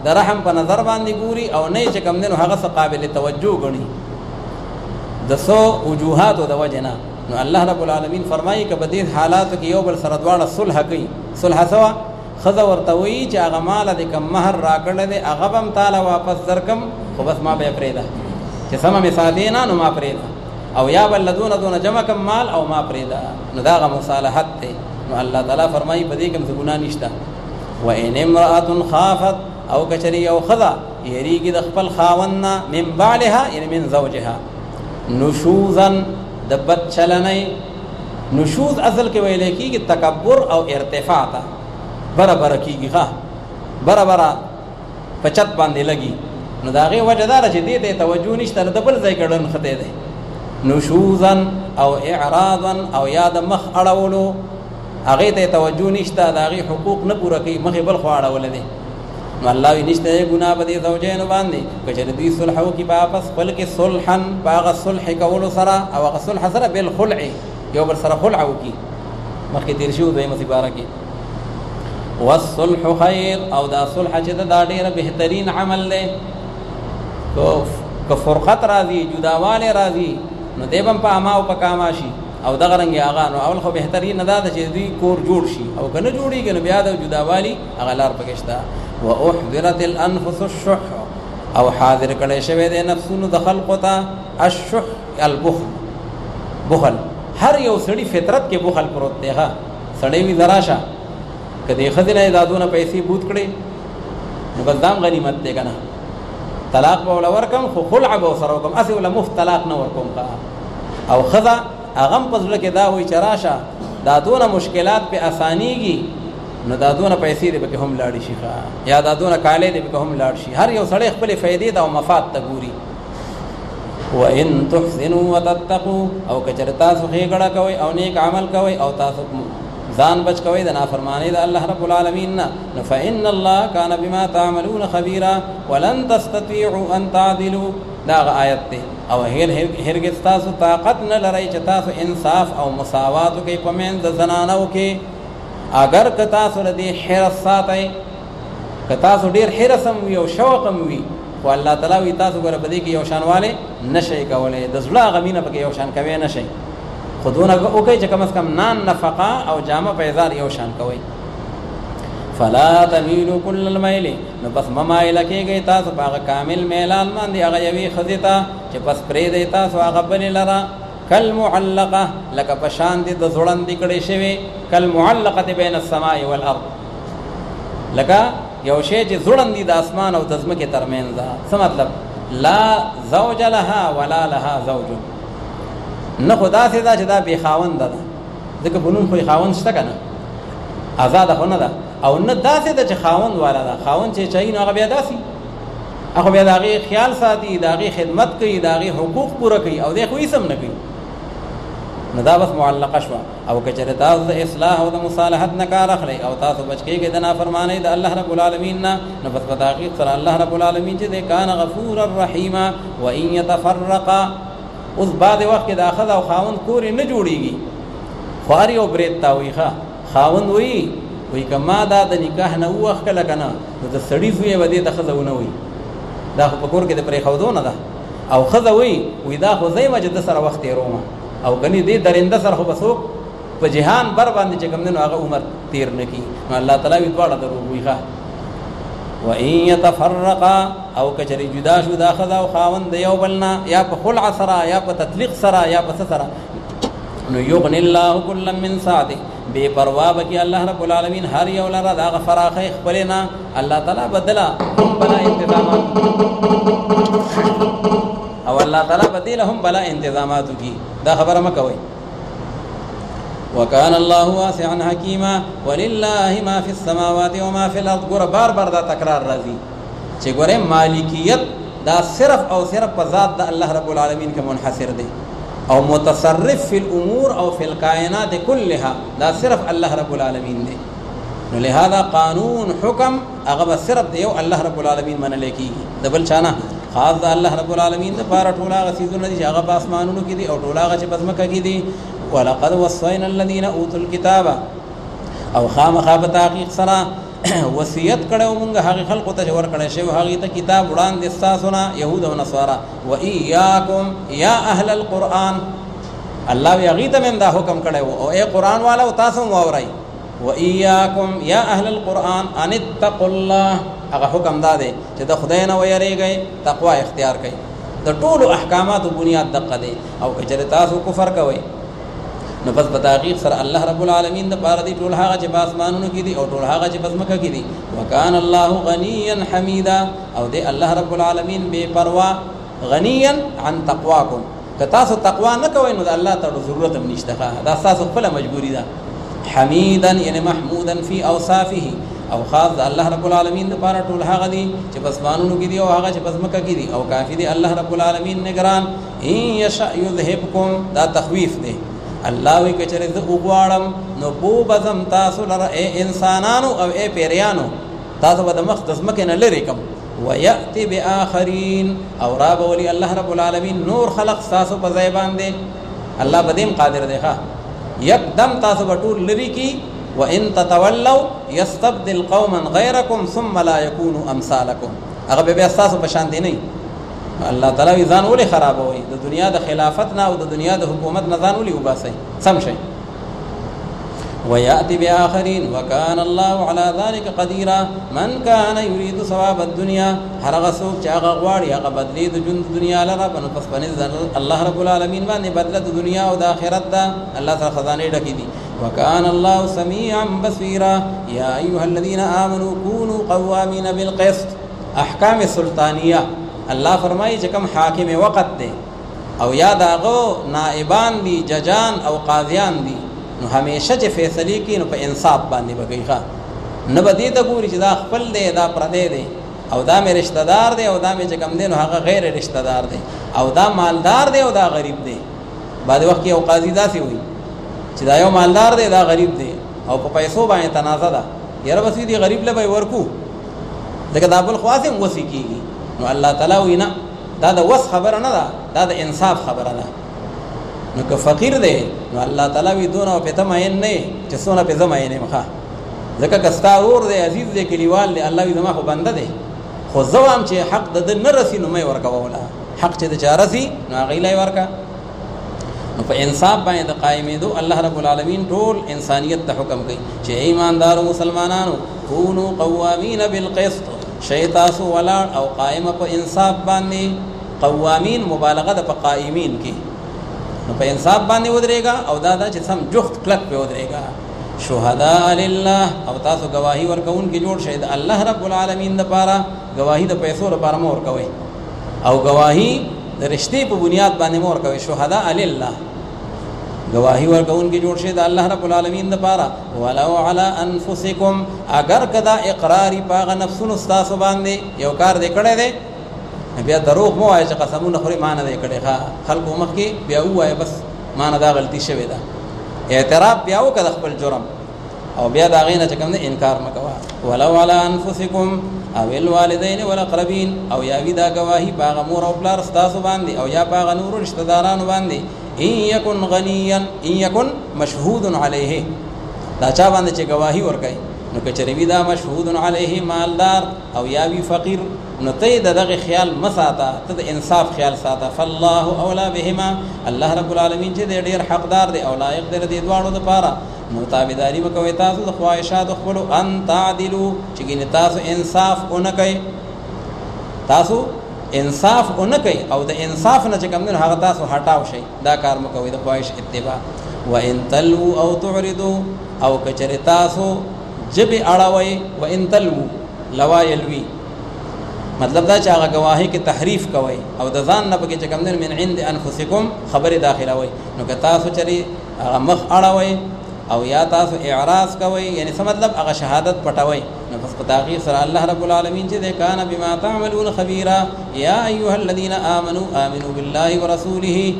د رحم په نظر باندې ګوري او نه یې چې کوم دی نو هغه څه قابل توجه ګڼي د څو وجوهاتو د وجې نه. نو الله رب العالمین فرمایي که په دې حالاتو کې یو بل سره دواړه صلح کوي. صلح څه وه؟ ښځه ورته وایي چې هغه ماله د کوم مهر راکړی دی هغه به هم تاله واپس درکم، خو بس ما به یې پرېږده چې سمه مې ساتې نه نو ما پرېږده، او یا بل له دونه جمع کم مال او ما پرېږده. نو دا هغه مصالحت دی. نو الله تعالی فرمایي په دې کې هم څه ګناه نشته. وان امرأة خافت او کچري یو ښځه یریږي د خپل خاوند نه من بعلها یعنې من زوجها نشوزا د بد چلنۍ. نشوز اصل کې ویلی کېږي تکبر او ارتفاع ته بره بره کېږي، ښه بره بره په چت باندې لګي. نو د هغې وجه دا ده چې دې ته یې توجه نشته، د بل ځای کې ډن ختی دی. نشوزا او اعراضا او یا د مخ اړولو هغې ته یې توجه نشته، د هغې حقوق نه پوره کوي، مخې بل خوا اړولی دی. نو الله وی نشته یې ګناه په دې زوجینو باندې که چېرې دوی صلح وکړي په آپس خپل کې صلحا په هغه صلح کولو سره او هغه صلح سره بالخلع یو بل سره خلع وکړي. مخکې تېر شوي دویمه سپاره کې والصلح خیر او دا صلح چې ده دا ډېره بهترین عمل دی. که فرقت راځي جداوالی راځي نو دی به هم په اما او په کاما شي او دغه رنګې هغه نو اول خو بهترین دا ده چې دوی کور جوړ شي او که نه جوړېږي نو بیا د جداوالي هغه لار پکې شته. واحضرت الانفس الشح او حاضر کړی شوی دی نفسونو د خلقو ته الشح البخل بخل. هر یو سړي فطرت کې بخل پروت دی. ښه سړی وي ذرا شه که دې ښځې نه یې دا دونه پیسې بوت کړې نو بس دا هم غنیمت دی که نه، طلاق به وله ورکم خو خلع به ورسره وکړم، هسې وله مفت طلاق نه ورکوم. او ښځه هغه هم په زړه کې دا وایي چې راشه دا دونه مشکلات په اسانيږي نو دا دونه پیسې دې به هم لاړ شي یا دا دونه کالې دې به هم لاړ شي. هر یو سړی خپل فائدې او مفاد ته ګوري. وان تحسنوا وتتقوا او کچر تاسو خېګړه کوي او نیک عمل کوي او تاسو ځان بچ کوي د نافرمانی د الله رب العالمین نه فإن الله كان بما تعملون خبيرا ولن تستطيعوا ان تعدلوا. دا آیت ته او هرګز تاسو طاقت نه لرئ چې تاسو انصاف او مساوات کوي په من د زنانو کې. اگر که تاسو لدی حرص ساتئ که تاسو ډیر حرصم وي او شوقم وي خو الله تعالی وي تاسو ګره بدی کې یو شانواله نشي کولای د زړه غمینه پکې یو شان کوي نشي خودونه او کوي چې کم از کم نان نفقه او جامه پیزار یو شان کوي. فلا تميلوا كل الميل نو بس ممایل کېږي تاسو په کامل میلان باندې هغه یوي خزیتا چې بس پرې دی تاسو هغه بل لرا کل معلقه لکه پشان دي د زړن دي کړي شوی کل معلقه بین السماء والارض لکه یو شی چې زړن دي د اسمان او د ځمکې ترمنځ ده. څه مطلب؟ لا زوج لها ولا لها زوج. نه خدا سي دا چې دا به خاوند ده ځکه بنون خو خاوند شته کنه آزاد خو نه ده او نه داسې ده چې خاوند والا ده. خاوند چې چای نو هغه بیا داسي هغه بیا دغه خیال ساتي دغه خدمت کوي دغه حقوق پوره کوي او دغه هیڅ هم نه کوي. نو دا بس معلقه شو. او کچره تاسو د اصلاح او د مصالحت نه کار اخلي او تاسو بچ کېږئ د نافرمانی د الله رب العالمین نه نو بس په تحقیق سره الله رب العالمین چې د کان غفور الرحیم و ان يتفرقا. اوس بعد وخت کې د اخذ او خاوند کور نه جوړیږي خواري او برید تا ویخه خاوند وی کما دا د نکاح نه وخت کله کنه د سړی زوی ودی د خزونه وی دا په کور کې د پرې خودو نه ده او خزه وی دا خو زې مجد سره وخت روما او کني دې درنده سره خو بسو په جهان بر باندې چې کوم نه هغه عمر تیر نکی. الله تعالی وی دواړه درو ویخه و ان يتفرقا او کچری جدا شو دا خزه او خاوند یو بلنا یا په خلع سره یا په تطلیق سره یا په سره نو یغنی الله کل من سعته بے پروا بکی الله رب العالمین هر یو لرا دا فراخه خپلنا الله تعالی بدلا هم بلا انتظامات او الله تعالی بدلا هم بلا انتظامات کی دا خبره مکوي. وكان الله واسعا حكيما ولله ما في السماوات وما في الارض. ګور بار دا تکرار راځي چې ګوره مالکیت دا صرف او صرف په ذات د الله رب العالمین کې منحصر دی او متصرف فی الامور او فی الکائنات كلها دا صرف الله رب العالمین دی. نو لہذا قانون حکم هغه صرف دی الله رب العالمین منل کیږي د بل چانه خاص د الله رب العالمین د پاره ټوله غسیزونه دي هغه په اسمانونو کې دي او ټوله هغه چې پزمکه کې دي. ولقد وصينا الذين اوتوا الكتاب او خامخا په تحقیق سره وصیت کړو موږ هغه خلکو ته ور کړی شی هغه ته کتاب وړاندې استاسونه يهود او نصارا و اياكم يا اهل القران. الله یغی ته من دا حکم کړو او اے قران والا تاسو مورای و اياكم يا اهل القران ان اتقوا الله. هغه حکم دا دی چې د خدای نه ویریږئ تقوا اختیار کړئ. د ټولو احکاماتو بنیاد دقه دی او کچره تاسو کفر کوئ نو پس په تحقیق سره الله رب العالمین د پاره دی ټول هغه چې په اسمانونو کې دي او ټول هغه چې په ځمکه کې دي. وکانه الله غنیا حمیدا او دی الله رب العالمین بے پروا غنیا عن تقواکم. که تاسو تقوا نه کوئ نو د الله ته ضرورت هم نشته دا تاسو خپل مجبوری ده. حمیدا یعنی محمودا فی اوصافه او خاص د الله رب العالمین د پاره ټول هغه دي چې په اسمانونو کې دي او هغه چې په ځمکه کې دي او کافی دی الله رب العالمین نگران. ان یشاء یذهبکم دا تخویف دی. الله وی کچره ز وګواړم نو بو بزم تاسو لره اے انسانانو او اے پیریانو تاسو به د مقدس مکه نه لری کوم وياتي باخرین او رب ولي الله رب العالمین نور خلق تاسو په ځای باندې الله بدیم قادر دی ښا یقدم تاسو بټول لری کی وان تتولوا يستبدل قوما غيركم ثم لا يكونوا امثالكم. هغه به تاسو په شان دي نه الله تعالی ځان ولې خرابوي د دنیا د خلافت نه او د دنیا د حکومت نه ځان ولې وباسي سم شي. وياتي باخرين وكان الله على ذلك قديرا. من كان يريد ثواب الدنيا هرغه څوک چې هغه غواړي هغه بدلی د ژوند دنیا لره بنو پس باندې الله رب العالمین باندې بدله د دنیا او د آخرت ده الله سره خزانه ډکې دي. وكان الله سميعا بصيرا. يا ايها الذين امنوا كونوا قوامين بالقسط. احکام سلطانیه الله فرمایي چې کوم حاکم وقت دی او یا داغو نائبان دي ججان او قاضیان دي نو همیشه چې فیصله کوي نو په انصاف باندې وکړي ښا نه بدی ته ګوري چې دا خپل دی دا پردی دی او دا مې رشتہ دار دی او دا مې چې کم دی نو هغه غیر رشتہ دار دی او دا مالدار دی او دا غریب دی بعد وخت کې او قاضي داسې وي چې دا یو مالدار دی دا غریب دی او په پیسو باندې تنازع ده یاره بس دې غریب له به ورکو دغه د ابل خواسم وسی کیږي نو الله تعالی وینا دا د وس خبره نه ده دا د انصاف خبره ده نو که فقیر دی نو الله تعالی وی دونه په تماین نه چې سونه په زماین مخه ځکه کستا اور دی عزیز دی کلیوال دی الله وی زما خو بنده دی خو زوام چې حق د نه رسی نو مې ورکووله حق چې د چارسي نو غیلای ورکا نو په انصاف باندې د قائمېدو الله رب العالمین ټول انسانیت ته حکم کوي چې ایماندارو مسلمانانو كونوا قوامین بالقسط شیطاسو ولاړ او قائم په انصاف باندې قوامین مبالغه د قائمین کې نو په انصاف باندې ودرېګا او دا چې سم جفت کلک په ودرېګا شهداء لله او تاسو گواہی ورکون کې جوړ شید الله رب العالمین لپاره گواہی د پیسو لپاره مور کوي او گواہی د رشتې په بنیاد باندې مور کوي شهداء لله گواہی ورکون کې جوړ شید الله رب العالمین لپاره ولو علی انفسکم اگر کدا اقراری پاغه نفسونو تاسو باندې یو کار دې کړی دی بیا دروغ مو وایي چې قسمونه خوري مان نه کړي خلکو مخ کې بیا وایي بس مان دا غلطی شوی ده اعتراف بیا وکړه خپل جرم او بیا دا غینه چې کوم نه انکار مکوا ولو علی انفسکم او الوالدین والاقربین او یا وی دا گواہی باغ مور او پلار تاسو باندې او یا باغ نور رشتہ دارانو باندې ان یکن غنیا ان یکن مشهود علیه دا چا باندې چې گواہی ورکای نو کچری وی دا مشهود علیه مالدار او یا وی فقیر نو ته دغه خیال مساته ته انصاف خیال ساته فالله اولا بهما الله رب العالمین چې ډیر حقدار دی او لایق دی د دوانو لپاره نو تابعداري وکوي تاسو د خواهشات خپل ان تعدلوا چې ګینه تاسو انصاف اونکئ تاسو انصاف اونکئ او د انصاف نه چې کوم نه هغه تاسو هټاو شي دا کار مکوي د خواهش اتباع وان تلوا او تعرضوا او کچری تاسو جب اړوي وان تلوا لوا يلوي مطلب دا چې هغه گواهی کې تحریف کوي او د ځان نه پکې چې کوم نه من عند انفسکم خبره داخله وي نو که تاسو چری هغه مخ اړوي او یا تاسو اعراض کوي یعنی څه مطلب هغه شهادت پټوي نو پس په تاخير سره الله رب العالمین چې ده کان بما تعملون خبيرا یا ایها الذين امنوا بالله ورسوله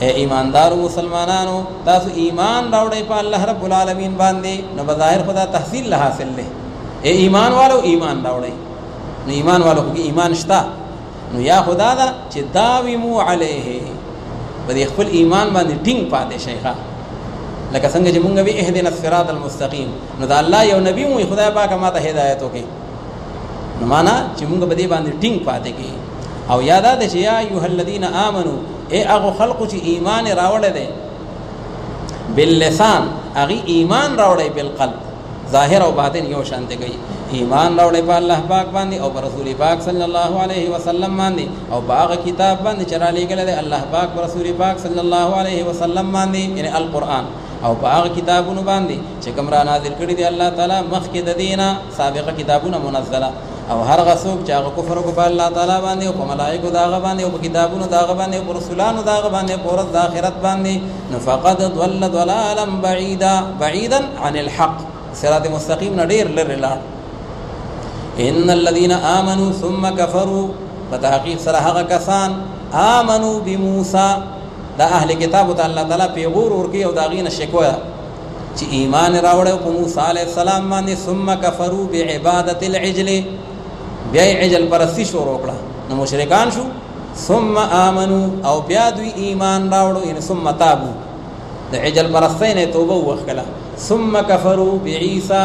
اے ایماندارو مسلمانانو تاسو ایمان راوړئ په الله رب العالمین باندې نو بظاهر خدا تحصیل له حاصل له اے ایمان والو ایمان راوړئ نو ایمان والو کې ایمان شتا نو یا خدا دا چې داویمو علیه په خپل ایمان باندې ټینګ پاتې شيخه لکه څنګه چې مونږ به اهدنا الصراط المستقيم نو دا الله یو نبی مو خدای پاک ماته هدایت وکي نو معنا چې مونږ به دې باندې ټینګ پاتې کی او یاد ده چې یا ایه الذین آمنو اے هغه خلق چې ایمان راوړل دي باللسان هغه ایمان راوړل بالقلب ظاهر او باطن یو شان دي ایمان راوړل په الله پاک باندې او پر رسول پاک صلی الله علیه وسلم باندې او باغ کتاب باندې چرالې کله ده الله پاک پر رسول پاک صلی الله علیه وسلم باندې یعنی القرآن او باغ کتابونو باندې چې کوم را نازل کړی دی الله تعالی مخکې د دینه سابقه کتابونه منزله او هر غسوک چې هغه کفر وکړ په الله تعالی باندې او په ملائکه داغه باندې او په کتابونو داغه باندې او په رسولانو داغه باندې په ورځ د آخرت باندې نو فقد ضل ضلالا بعيدا عن الحق صراط مستقیم نه ډیر لري لاړ ان الذين امنوا ثم كفروا فتحقیق سره هغه کسان امنوا بموسی دا اهل کتاب ته الله تعالی پیغور ورکی او داغینه شکوه چې ایمان راوړل په موسی علی السلام باندې ثم كفروا بعبادت العجل بیا عجل پرستی شروع کړه نو مشرکان شو ثم امنوا او بیا دوی ایمان راوړو ان ثم تابوا د عجل پرستی نه توبه وکړه ثم كفروا بعیسی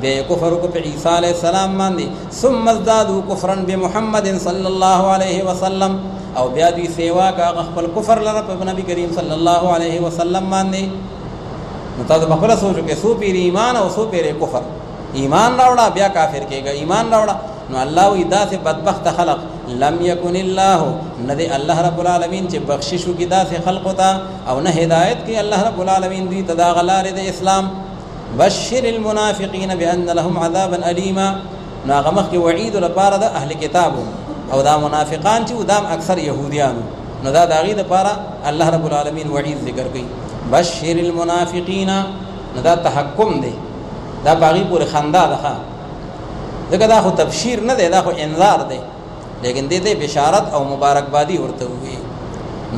بے کفر کو پہ عیسیٰ علیہ السلام ماندی ثم ازدادوا کفرا بمحمد صلی اللہ علیہ وسلم او بیا دوی سیوا کا خپل کفر لره په نبی کریم صلی الله علیه وسلم باندې نو تاسو په خپل سوچو کې سو پیر ایمان او سو پیر کفر ایمان راوړه بیا کافر کېږي ایمان راوړه نو الله وی داسې بدبخت خلق لم یکن الله ندی الله رب العالمین چې بخشش وکي داسې خلق ته او نه هدایت کې الله رب العالمین دوی تداغلار د اسلام بشر المنافقین بان لهم عذابا الیما نو هغه مخکې وعید لپاره د اهل کتابو او دا منافقان چې ودام اکثر يهوديان نو دا داغي د پاره الله رب العالمین وعید ذکر کوي بشر المنافقین دا تحکم دی دا باغی پورې خندا ده ځکه دا خو تبشیر نه دی دا خو انذار دی لیکن دې بشارت او مبارکبادي ورته وي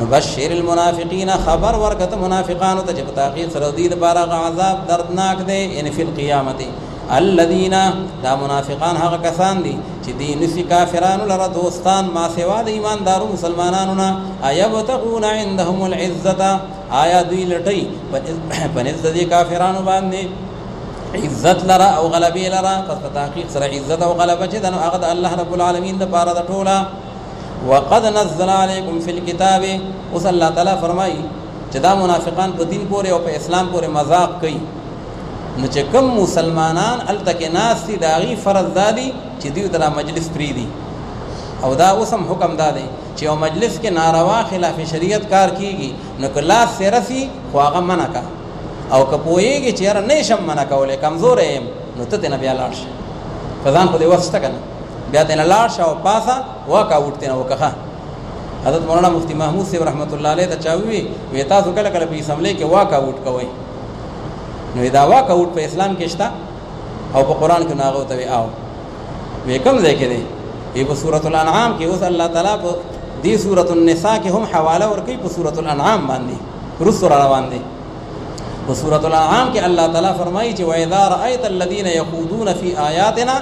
نبشر المنافقین خبر ورکته منافقانو ته چې په تحقیق سره دې لپاره عذاب دردناک دی ان فی القیامت الذين دا منافقان هغه کسان دي چې دي نسی کافرانو لره دوستان ما سوا د ایماندارو مسلمانانو نه ایبتغون عندهم العزه آیا دوی لټي پنځ د کافرانو باندې عزت لره او غلبه لره پس په تحقیق سره عزت او غلبه چې دنو هغه د الله رب العالمین د پاره د ټوله وقد نزل علیکم فی الكتاب وصلی الله تعالی فرمایي چې دا منافقان په دین پورې او په اسلام پورې مذاق کوي نو چې کوم مسلمانان التک ناس دي داغي فرض دادي چې دوی د مجلس پری دي او دا اوسم حکم دادي چې او مجلس کې ناروا خلاف شریعت کار کیږي نو کله سرسي خو هغه منع کا او کپويږي چې را نشم منع کوله کمزور یم نو ته نه بیا لاړ شي فزان په دې واسطه کنه بیا ته نه لاړ شو پاسا وکا وټته نه وکخه حضرت مولانا مفتی محمود صاحب رحمت الله علیه ته چاوي وی تاسو کله کله په اسمبلی کې واکا وټ کوي نو دا واکا وټ په اسلام کې شته او په قران کې ناغو ته او وی کوم ځای کې دی په سورۃ الانعام کې اوس الله تعالی په دې سورۃ النساء کې هم حواله ورکړي په سورۃ الانعام باندې رسول روان دي په سورۃ الانعام کې الله تعالی فرمایي چې واذا رايت الذين يخوضون في آياتنا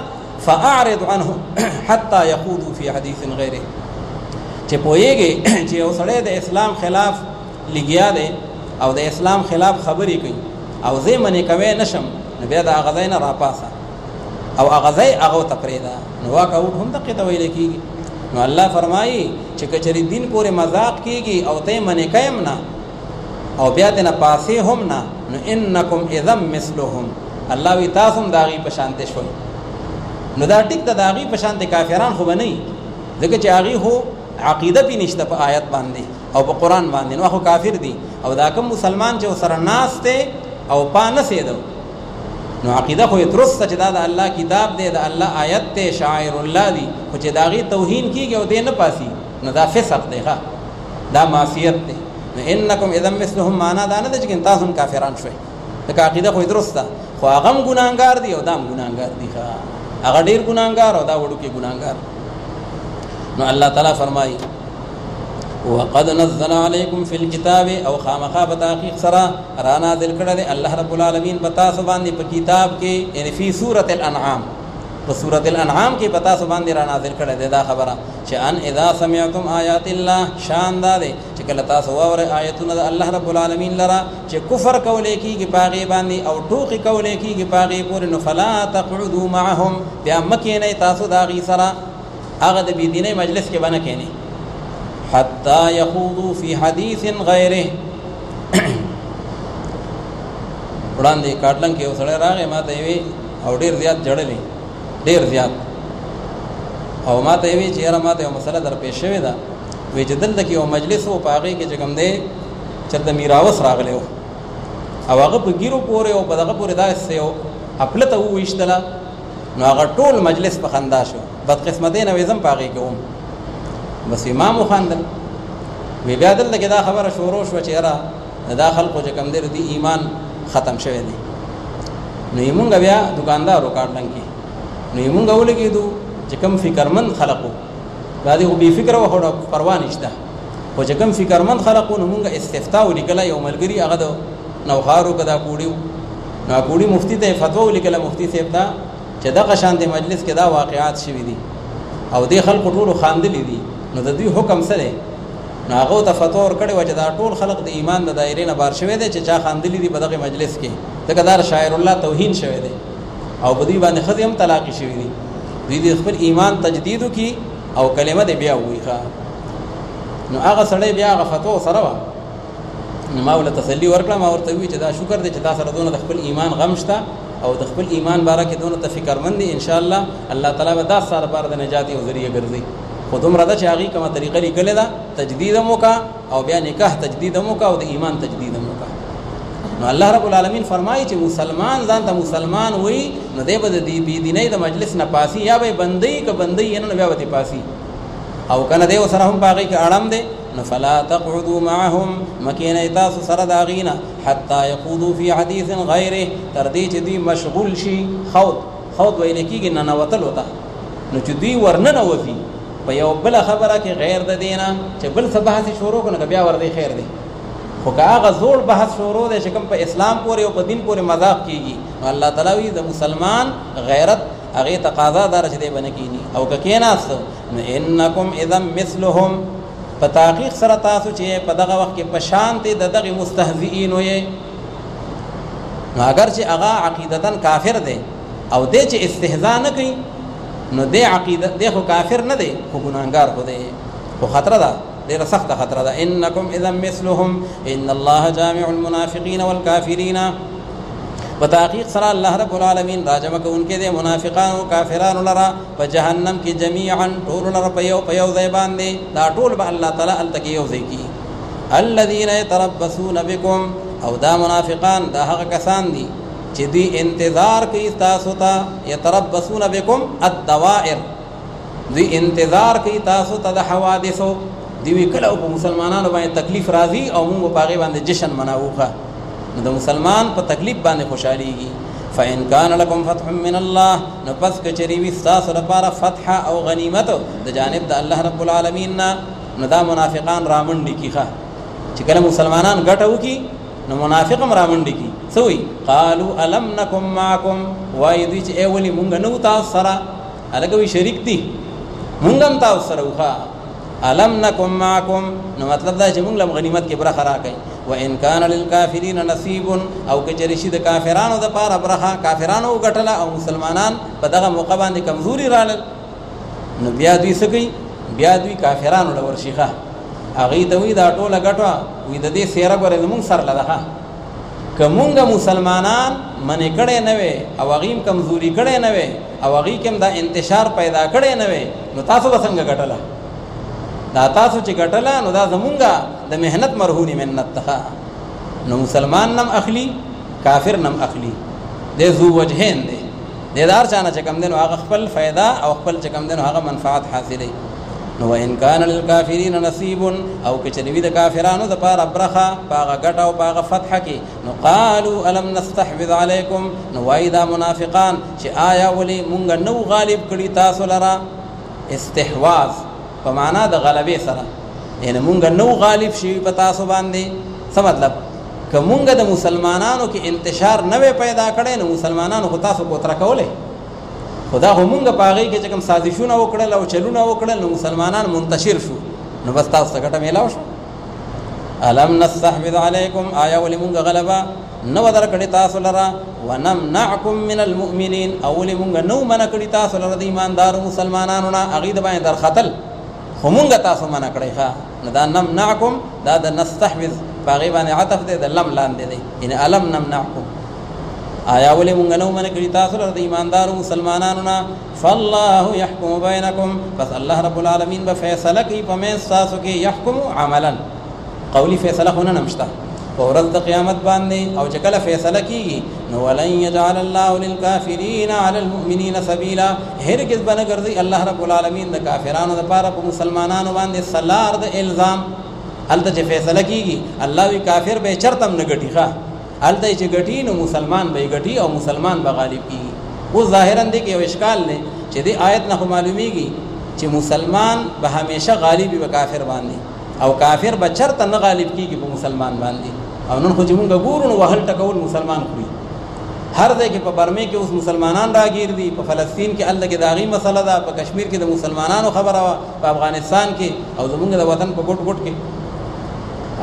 فاعرض عنهم حتى يخوضوا في حديث غيره چې پويږي چې اوسړه د اسلام خلاف لګیا دي او د اسلام خلاف خبرې کوي او زه منې کوي نشم نو بیا د غزاین را پاسه او غزای هغه تفریدا نو واکه هم دقه ته ویل کیږي نو الله فرمایي چې کچري دین پورې مذاق کیږي او ته منې کایم نه او بیا ته نه پاسې هم نه نو انکم اذم مثلهم الله وی تاسو داغي په شانته شوي نو دا ټیک د داغي په شانته کافران خو بنئ ځکه چې هغه هو عقیده پی نشته په آیت باندې او په قران باندې نو خو کافر دي او دا کوم مسلمان چې سره ناس ته او پانه سیدو نو عقیده خو درسته چې دا د الله کتاب دی د الله آیت ته شاعر الله دی خو چې داغي توهین کیږي او دې نه پاسي نو دا فسق دی دا معصیت دی نو انکم اذا مثلهم معنا دا نه چې تاسو کافران شوي دا عقیده خو درسته خو هغه ګناګار دي او دا ګناګار دي هغه ډیر ګناګار او دا وړو کې ګناګار نو الله تعالی فرمایي وقد نزل عليكم في الكتاب او خامخا بتحقیق سرا رانا دل کړه الله رب العالمین پتا سو باندې په کتاب کې یعنی فی سورۃ الانعام په سورۃ الانعام کې پتا سو باندې رانا دل کړه دا خبره چې ان اذا سمعتم آیات الله شان دا دي چې کله تاسو واور آیتونه د الله رب العالمین لرا چې کفر کولې کیږي پاغي باندې او ټوکی کولې کیږي پاغي پورې نو فلا تقعدوا معهم بیا مکه نه تاسو دا غي سرا هغه د بيدینه مجلس کې باندې کېنی حتى يخوضوا في حديث غيره وړاندې کاټلنګ کې وسړی راغی ما ته وی او ډیر زیات جړلې ډیر زیات او ما ته وی چې یاره ما ته یو مسله در پیښ شوې ده وی چې دلته کې یو مجلس او پاغي کې چې کوم دی چې د میراوس راغلی او هغه په ګیرو پورې او په دغه پورې دا سيو خپل ته وښتله نو هغه ټول مجلس په خندا شو بد قسمتۍ نه وزم پاغي کوم بس امام خواندل وی بیا دلته کې دا خبره شروع شو چې را دا خلکو چې کم دی ایمان ختم شوی دی نو یمونګ بیا دکاندارو کاټلنګ کې نو یمونګ ولګېدو چې کم فکرمند خلقو دا دی بي فکر او هډه پروا نشته او چې کم فکرمند خلقو نو موږ استفتاء ولیکله یو ملګری هغه د نوخارو کدا کوډیو نو کوډی مفتی ته فتوا ولیکله مفتی صاحب دا چې دغه شان د مجلس کې دا واقعات شوي دي او د خلکو ټولو خاندلې دي نو د دوی حکم سره نو هغه ته فتوا ورکړي و چې دا ټول خلق د ایمان د دایره نه بار شوی دي چې چا خاندلې دي په دغه مجلس کې دغه دار شاعر الله توهین شوی دي او په دې باندې خدای هم طلاق شوی دي دوی د خپل ایمان تجدید کی او کلمه دې بیا وایخه نو هغه سړی بیا هغه فتوا سره و نو ما ول تسلی ورکړه ما ورته وی چې دا شکر دې چې تاسو سره دونه د خپل ایمان غم شته او د خپل ایمان باره کې دونه ته فکرمند دي ان شاء الله الله تعالی به دا سره بار د نجات او ذریعہ ګرځي خو دومره دا چې هغه کومه طریقه لیکل دا تجدید موکا او بیا نکاح تجدید موکا او د ایمان تجدید موکا نو الله رب العالمین فرمایي چې مسلمان ځان ته مسلمان وي نو دی به د دیني د مجلس نه پاسي یا به بندي ک بندي نه بیا وتی پاسي او کنه دی سره هم باغی کې اړم دی فلا تقعدوا معهم مکینئ تاسو سره د هغوی نه حتی یخوضوا فی حدیث غیره تر دې چې دوی مشغول شي. خوض ویل کېږي ننوتلو ته، نو چې دوی ورننوځي په یو بله خبره کې غیر د دې نه چې بل څه بحث شروع کړو، نو بیا ورته خیر دی. خو که هغه زوړ بحث شروع دی چې کوم په اسلام پورې او په دین پورې مذاق کېږي، نو الله تعالی وایي د مسلمان غیرت هغې تقاضا داره چې دی به نه کېني. او که کېناست نو انکم اذا مثلهم، په تحقیق سره تاسو چې په دغه وخت کې په شانتې د دغې مستهزئینو یې، نو اگر چې هغه عقیدتاً کافر دی او دی چې استهزا نه کوي، نو دی عقیده دی خو کافر نه دی، خو ګناهګار خو دی، خو خطره ده، ډېره سخته خطره ده. انکم اذا مثلهم ان الله جامع المنافقین والکافرین، په تحقیق سره الله رب العالمین راجمع کوونکی دی منافقان او کافرانو لره په جهنم کې جمیعا ټول لره په یو ځای باندې، دا ټول به الله تعالی هلته کې یو ځای کړي. الذین یتربصون بکم، او دا منافقان دا هغه کسان دي چې دوی انتظار کوي تاسو ته، یتربصون بکم الدوائر، دوی انتظار کوي تاسو ته د حوادثو، دوی کله په مسلمانانو باندې تکلیف راځي او موږ په هغې باندې جشن مناووخه، نو د مسلمان په تکلیف باندې خوشحالیږي. فإن كان لكم فتح من الله، نو پس که چېرې وي ستاسو لپاره فتح او غنیمت د جانب د الله رب العالمین نه، نو دا منافقان رامنډې کي ښه، چې کله مسلمانان ګټه وکړي نو منافق هم رامنډې کي. څه وایي؟ قالوا الم نکم معکم، وایي دوی چې ای ولې مونږ نه وو تاسو سره، هلکه وایي شریک دي، مونږ هم تاسو سره وو ښه. الم نکم معکم، نو مطلب دا چې مونږ له غنیمت کې برخه راکړئ. وان کان للکافرین نصیب، او که چېرې شي د کافرانو دپاره برخه، کافرانو وګټله او مسلمانان په دغه موقع باندې کمزوري راړل، نو بیا دوی څه کوي؟ بیا دوی کافرانو له ورشي ښه، هغوی ته وایي دا ټوله ګټه وایي د دې څېره ګورې زمونږ سر له ده ښه، که مونږ مسلمانان منې کړی نه وې او هغوی هم کمزوري کړی نه وې او هغوی کې هم دا انتشار پیدا کړی نه وې، نو تاسو به څنګه ګټله؟ دا تاسو چې ګټله نو دا زمونږه د محنت مرهونې منت ته، نو مسلمان نم اخلي کافر نم اخلي، دی ذو وجهین دی، دی د هر چا نه چې کوم دی نو هغه خپل فایده او خپل چې کوم دی نو هغه منفعت حاصلوي. نو وان کان للکافرین نصیب، او که چېرې وي د کافرانو دپاره برخه په هغه ګټه او په هغه فتحه کې، نو قالوا الم نستحوذ علیکم، نو وایي دا منافقان چې آیا ولې مونږ نو غالب کړي تاسو لره؟ استحواذ په معنا د غلبې سره، یعنې مونږ نو غالب شوي په تاسو باندې. څه مطلب؟ که مونږ د مسلمانانو کې انتشار نه وی پیدا کړی، نو مسلمانانو خو تاسو کوتره کولی، خدا خو مونږ په هغې کې چې کوم سازشونه وکړل او چلونه وکړل، نو مسلمانان منتشر شو، نو بس تاسو ته ګټه میلاو شو. الم نستحوذ علیکم، آیا ولې مونږ غلبه نه و درکړې تاسو لره؟ ونمنعکم من المؤمنین، او ولې مونږ نو منع کړي تاسو لره د ایماندارو مسلمانانو نه هغوی د باندې درختل، خو مونږ تاسو منع کړی ښه. نو دا نمنعکم دا د نستحوذ په هغې باندې عطف دی، د لم لاندې دی، یعنې الم نمنعکم، آیا ولې مونږ نو منع کړي تاسو لره د ایماندارو مسلمانانو نه؟ فالله یحکم بینکم، بس الله رب العالمین به فیصله کوي په منځ ستاسو کې، یحکم عملا، قولي فیصله خو نه نمشته په ورځ د قیامت باندې، او چې کله فیصله کېږي نو ولن یجعل الله للکافرین علی المؤمنین سبیلا، هرګز به نه ګرځي الله رب العالمین د کافرانو دپاره په مسلمانانو باندې سلار د الزام. هلته چې فیصله کېږي الله وی کافر به چرته هم نه ګټي ښه، هلته چې ګټي نو مسلمان به یې ګټي او مسلمان به غالب کېږي. اوس ظاهرا دی کې یو اشکال دی چې دې آیت نه خو معلومیږي چې مسلمان به همیشه غالب وي په کافر باندې، او کافر به چرته نه غالب کېږي په مسلمان باندې. او نن خو چې مونږ ګورو نو وهل ټکول مسلمان خوري، هر ځای کې په برمې کې اوس مسلمانان راګیر دي، په فلسطین کې هلته کې د هغې مسله ده، په کشمیر کې د مسلمانانو خبره وه، په افغانستان کې او زمونږ د وطن په ګوټ ګوټ کې.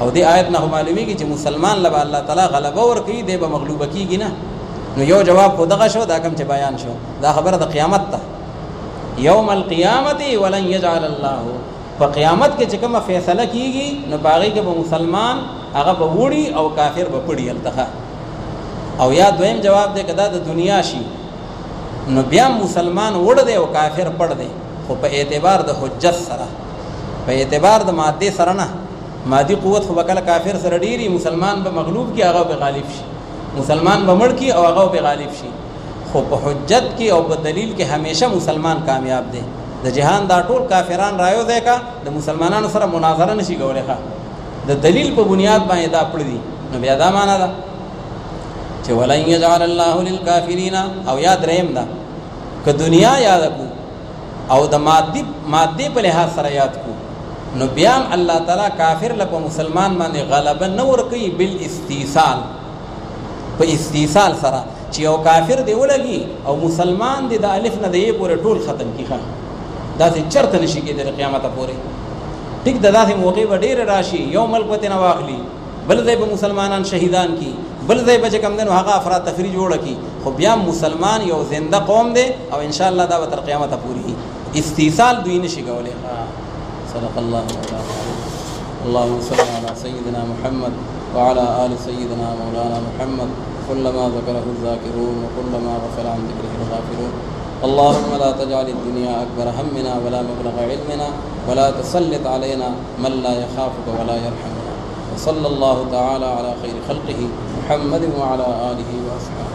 او دې آیت نه خو معلومیږي چې مسلمان له به الله تعالی غلبه ورکوي، دی به مغلوبه کېږي نه. نو یو جواب خو دغه شو، دا کوم چې بیان شو دا خبره د قیامت ته، یوم القیامت ولن یجعل الله، په قیامت کې چې کومه فیصله کېږي نو په هغې کې به مسلمان هغه به وړي او کافر به پړي هلته. او یا دویم جواب دی که دا د دنیا شي نو بیا مسلمان وړ دی او کافر پړ دی، خو په اعتبار د حجت سره، په اعتبار د مادې سره نه. مادي قوت خو به کله کافر سره ډېري، مسلمان به مغلوب کی هغه به غالب شي، مسلمان به مړ کی او هغه به غالب شي، خو په حجت کې او په دلیل کې همیشه مسلمان کامیاب دی. د جهان دا ټول کافران رايو ځای کا د مسلمانانو سره مناظره نشي کولای ښه د دلیل په بنیاد باندې دا پړ دي نو بیا دا معنا ده چې ولن يجعل الله للكافرين او یاد رحم ده که دنیا یاد کو او د مادي په لحاظ سره یاد کو نو بیا الله تعالی کافر لپاره مسلمان باندې غلبه نه ور کوي بل استیصال په استیصال سره چې او کافر دی ولګي او مسلمان دی د الف نه دی پورې ټول ختم کیخه دا چې چرته نشي کېدل د قیامت پورې ټیک د داسې موقع به ډېر راشي یو ملک پته نه واخلي بل ځای به مسلمانان شهیدان کی بل ځای به کم دنو هغه افراد تفریج جوړ کی خو بیا مسلمان یو زنده قوم دی او ان شاء الله دا به تر قیامت پورې استیصال دوی نشي کولای صدق الله اللهم صل على سيدنا محمد وعلى آل سيدنا مولانا محمد كلما ذكره الذاكرون وكلما غفل عن ذكره الغافلون اللهم لا تجعل الدنيا أكبر همنا ولا مبلغ علمنا ولا تسلط علينا من لا يخافك ولا يرحمنا وصلى الله تعالى على خير خلقه محمد وعلى آله وأصحابه